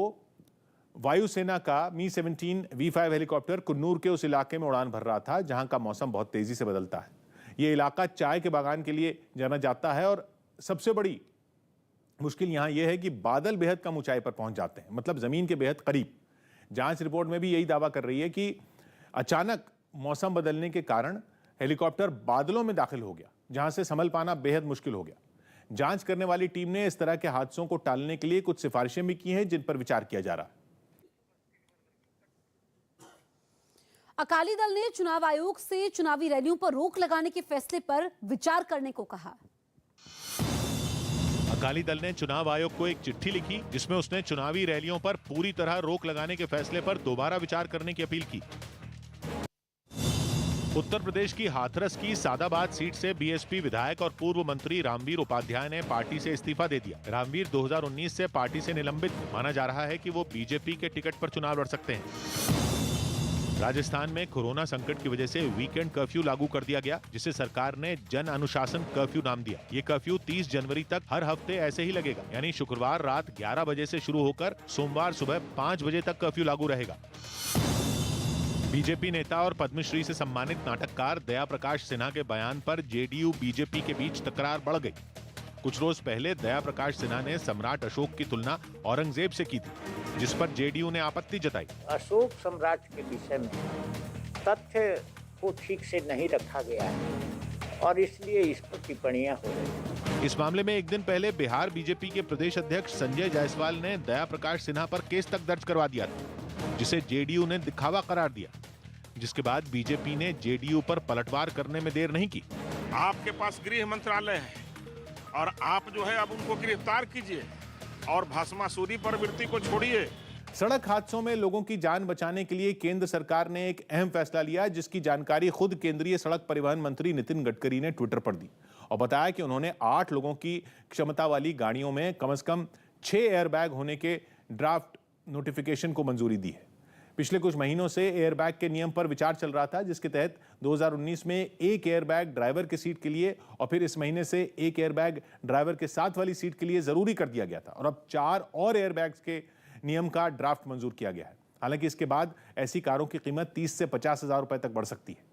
वायुसेना का मी-17 V5 हेलीकॉप्टर कुन्नूर के उस इलाके में उड़ान भर रहा था जहां का मौसम बहुत तेजी से बदलता है। यह इलाका चाय के बागान के लिए जाना जाता है और सबसे बड़ी मुश्किल यहां यह है कि बादल बेहद कम ऊंचाई पर पहुंच जाते हैं, मतलब जमीन के बेहद करीब। जांच रिपोर्ट में भी यही दावा कर रही है कि अचानक मौसम बदलने के कारण हेलीकॉप्टर बादलों में दाखिल हो गया, जहां से संभल पाना बेहद मुश्किल हो गया। जांच करने वाली टीम ने इस तरह के हादसों को टालने के लिए कुछ सिफारिशें भी की हैं, जिन पर विचार किया जा रहा है। अकाली दल ने चुनाव आयोग से चुनावी रैलियों पर रोक लगाने के फैसले पर विचार करने को कहा। अकाली दल ने चुनाव आयोग को एक चिट्ठी लिखी, जिसमें उसने चुनावी रैलियों पर पूरी तरह रोक लगाने के फैसले पर दोबारा विचार करने की अपील की। उत्तर प्रदेश की हाथरस की सादाबाद सीट से बीएसपी विधायक और पूर्व मंत्री रामवीर उपाध्याय ने पार्टी से इस्तीफा दे दिया। रामवीर 2019 से पार्टी से निलंबित, माना जा रहा है कि वो बीजेपी के टिकट पर चुनाव लड़ सकते हैं। राजस्थान में कोरोना संकट की वजह से वीकेंड कर्फ्यू लागू कर दिया गया, जिसे सरकार ने जन अनुशासन कर्फ्यू नाम दिया। ये कर्फ्यू 30 जनवरी तक हर हफ्ते ऐसे ही लगेगा, यानी शुक्रवार रात 11 बजे से शुरू होकर सोमवार सुबह 5 बजे तक कर्फ्यू लागू रहेगा। बीजेपी नेता और पद्मश्री से सम्मानित नाटककार दया प्रकाश सिन्हा के बयान पर जेडीयू बीजेपी के बीच तकरार बढ़ गई। कुछ रोज पहले दया प्रकाश सिन्हा ने सम्राट अशोक की तुलना औरंगजेब से की थी, जिस पर जेडीयू ने आपत्ति जताई। अशोक सम्राट के विषय में तथ्य को ठीक से नहीं रखा गया है और इसलिए इस पर टिप्पणियां हो रही। इस मामले में एक दिन पहले बिहार बीजेपी के प्रदेश अध्यक्ष संजय जायसवाल ने दया प्रकाश सिन्हा पर केस तक दर्ज करवा दिया था, जिसे जेडीयू ने दिखावा करार दिया, जिसके बाद बीजेपी ने जेडीयू पर पलटवार करने में देर नहीं की। आपके पास गृह मंत्रालय है और आप जो है अब उनको गिरफ्तार कीजिए और भस्मासुरी प्रवृत्ति को छोड़िए। सड़क हादसों में लोगों की जान बचाने के लिए केंद्र सरकार ने एक अहम फैसला लिया, जिसकी जानकारी खुद केंद्रीय सड़क परिवहन मंत्री नितिन गडकरी ने ट्विटर पर दी और बताया कि उन्होंने 8 लोगों की क्षमता वाली गाड़ियों में कम से कम 6 एयरबैग होने के ड्राफ्ट नोटिफिकेशन को मंजूरी दी है। पिछले कुछ महीनों से एयरबैग के नियम पर विचार चल रहा था, जिसके तहत 2019 में 1 एयरबैग ड्राइवर की सीट के लिए और फिर इस महीने से 1 एयरबैग ड्राइवर के साथ वाली सीट के लिए जरूरी कर दिया गया था और अब 4 और एयरबैग्स के नियम का ड्राफ्ट मंजूर किया गया है। हालांकि इसके बाद ऐसी कारों की कीमत 30 से 50,000 रुपए तक बढ़ सकती है।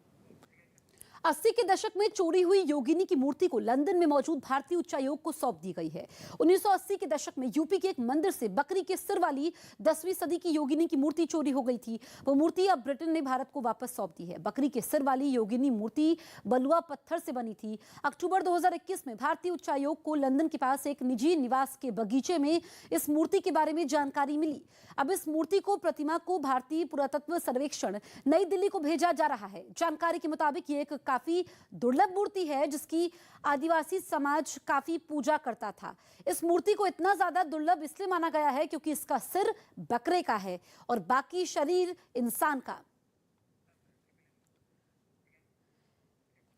80 के दशक में चोरी हुई योगिनी की मूर्ति को लंदन में मौजूद भारतीय उच्चायोग को सौंप दी गई है। 1980 के दशक में यूपी के एक मंदिर से बकरी के सिर वाली 10वीं सदी की योगिनी की मूर्ति चोरी हो गई थी। वो मूर्ति अब ब्रिटेन ने भारत को वापस सौंप दी है। बकरी के सिर वाली योगिनी मूर्ति बलुआ पत्थर से बनी थी। अक्टूबर 2021 में भारतीय उच्चायोग को लंदन के पास एक निजी निवास के बगीचे में इस मूर्ति के बारे में जानकारी मिली। अब इस मूर्ति को प्रतिमा को भारतीय पुरातत्व सर्वेक्षण नई दिल्ली को भेजा जा रहा है। जानकारी के मुताबिक ये एक काफी दुर्लभ मूर्ति है, जिसकी आदिवासी समाज काफी पूजा करता था। इस मूर्ति को इतना ज्यादा दुर्लभ इसलिए माना गया है क्योंकि इसका सिर बकरे का है और बाकी शरीर इंसान का।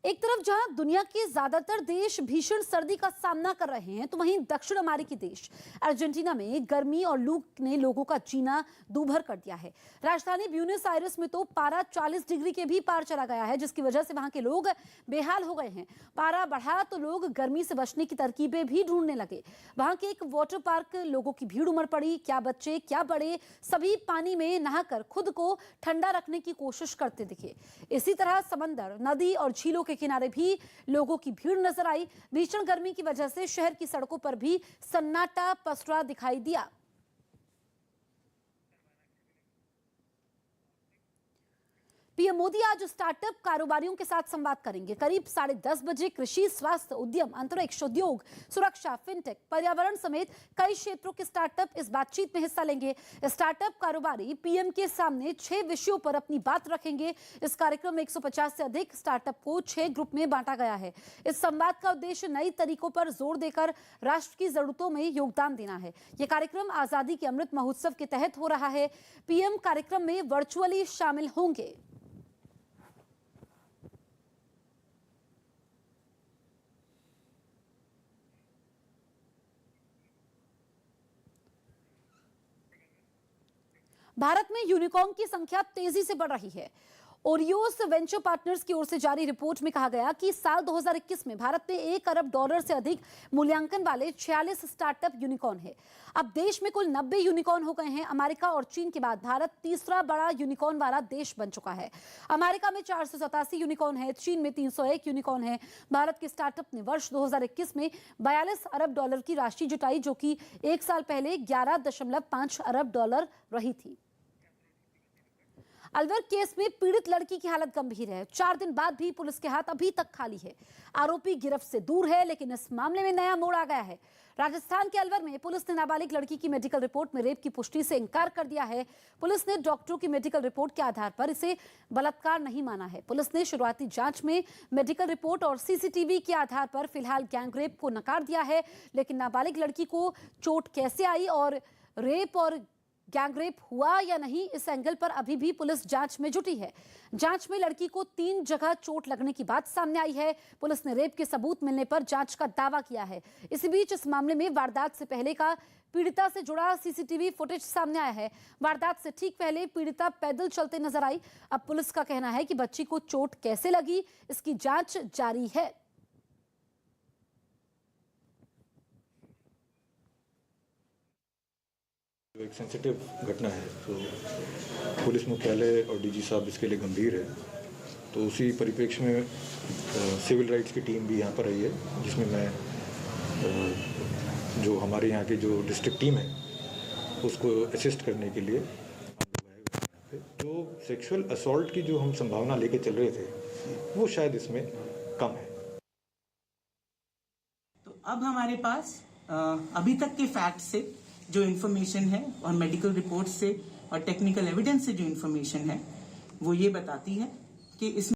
एक तरफ जहां दुनिया के ज्यादातर देश भीषण सर्दी का सामना कर रहे हैं, तो वहीं दक्षिण अमेरिकी देश अर्जेंटीना में गर्मी और लू ने लोगों का जीना दूभर कर दिया है। राजधानी ब्यूनस आयर्स में तो पारा 40 डिग्री के भी पार चला गया है, जिसकी वजह से वहां के लोग बेहाल हो गए हैं। पारा बढ़ा तो लोग गर्मी से बचने की तरकीबें भी ढूंढने लगे। वहां के एक वाटर पार्क लोगों की भीड़ उमड़ पड़ी। क्या बच्चे क्या बड़े, सभी पानी में नहाकर खुद को ठंडा रखने की कोशिश करते दिखे। इसी तरह समंदर, नदी और झीलों के किनारे भी लोगों की भीड़ नजर आई। भीषण गर्मी की वजह से शहर की सड़कों पर भी सन्नाटा पसरा दिखाई दिया। पीएम मोदी आज स्टार्टअप कारोबारियों के साथ संवाद करेंगे। करीब 10:30 बजे कृषि, स्वास्थ्य, उद्यम, अंतरिक्ष उद्योग, सुरक्षा, फिनटेक, पर्यावरण समेत कई क्षेत्रों के स्टार्टअप इस बातचीत में हिस्सा लेंगे। स्टार्टअप कारोबारी पीएम के सामने 6 विषयों पर अपनी बात रखेंगे। इस कार्यक्रम में 150 से अधिक स्टार्टअप को 6 ग्रुप में बांटा गया है। इस संवाद का उद्देश्य नई तरीकों पर जोर देकर राष्ट्र की जरूरतों में योगदान देना है। यह कार्यक्रम आजादी के अमृत महोत्सव के तहत हो रहा है। पीएम कार्यक्रम में वर्चुअली शामिल होंगे। भारत में यूनिकॉर्न की संख्या तेजी से बढ़ रही है। ओरियोस वेंचर पार्टनर्स की ओर से जारी रिपोर्ट में कहा गया कि साल 2021 में भारत में $1 अरब से अधिक मूल्यांकन वाले 46 स्टार्टअप यूनिकॉर्न है। अब देश में कुल 90 यूनिकॉर्न हो गए हैं। अमेरिका और चीन के बाद भारत तीसरा बड़ा यूनिकॉर्न वाला देश बन चुका है। अमेरिका में 487 यूनिकॉर्न है, चीन में 301 यूनिकॉर्न है। भारत के स्टार्टअप ने वर्ष 2021 में $42 अरब की राशि जुटाई, जो कि 1 साल पहले $11.5 अरब रही थी। अलवर केस में पीड़ित लड़की की हालत गंभीर है। 4 दिन बाद भी पुलिस के हाथ अभी तक खाली है। आरोपी गिरफ्त से दूर है, लेकिन इस मामले में नया मोड़ आ गया है। राजस्थान के अलवर में पुलिस ने नाबालिग लड़की की मेडिकल रिपोर्ट में रेप की पुष्टि से इंकार कर दिया है। पुलिस ने डॉक्टरों की मेडिकल रिपोर्ट के आधार पर इसे बलात्कार नहीं माना है। पुलिस ने शुरुआती जांच में मेडिकल रिपोर्ट और सीसीटीवी के आधार पर फिलहाल गैंगरेप को नकार दिया है, लेकिन नाबालिग लड़की को चोट कैसे आई और रेप और गैंगरेप हुआ या नहीं, इस एंगल पर अभी भी पुलिस जांच में जुटी है। जांच में लड़की को 3 जगह चोट लगने की बात सामने आई है। पुलिस ने रेप के सबूत मिलने पर जांच का दावा किया है। इसी बीच इस मामले में वारदात से पहले का पीड़िता से जुड़ा सीसीटीवी फुटेज सामने आया है। वारदात से ठीक पहले पीड़िता पैदल चलते नजर आई। अब पुलिस का कहना है कि बच्ची को चोट कैसे लगी, इसकी जांच जारी है। एक सेंसिटिव घटना है, तो पुलिस मुख्यालय और डीजी साहब इसके लिए गंभीर है। तो उसी परिप्रेक्ष्य में सिविल राइट्स की टीम भी यहाँ पर आई है, जिसमें मैं जो हमारे यहाँ की जो डिस्ट्रिक्ट टीम है उसको असिस्ट करने के लिए जो सेक्सुअल असॉल्ट की जो हम संभावना लेके चल रहे थे वो शायद इसमें कम है। तो अब हमारे पास अभी तक के फैक्ट से जो इन्फॉर्मेशन है और मेडिकल रिपोर्ट से और टेक्निकल एविडेंस से जो इन्फॉर्मेशन है वो ये बताती है कि इसमें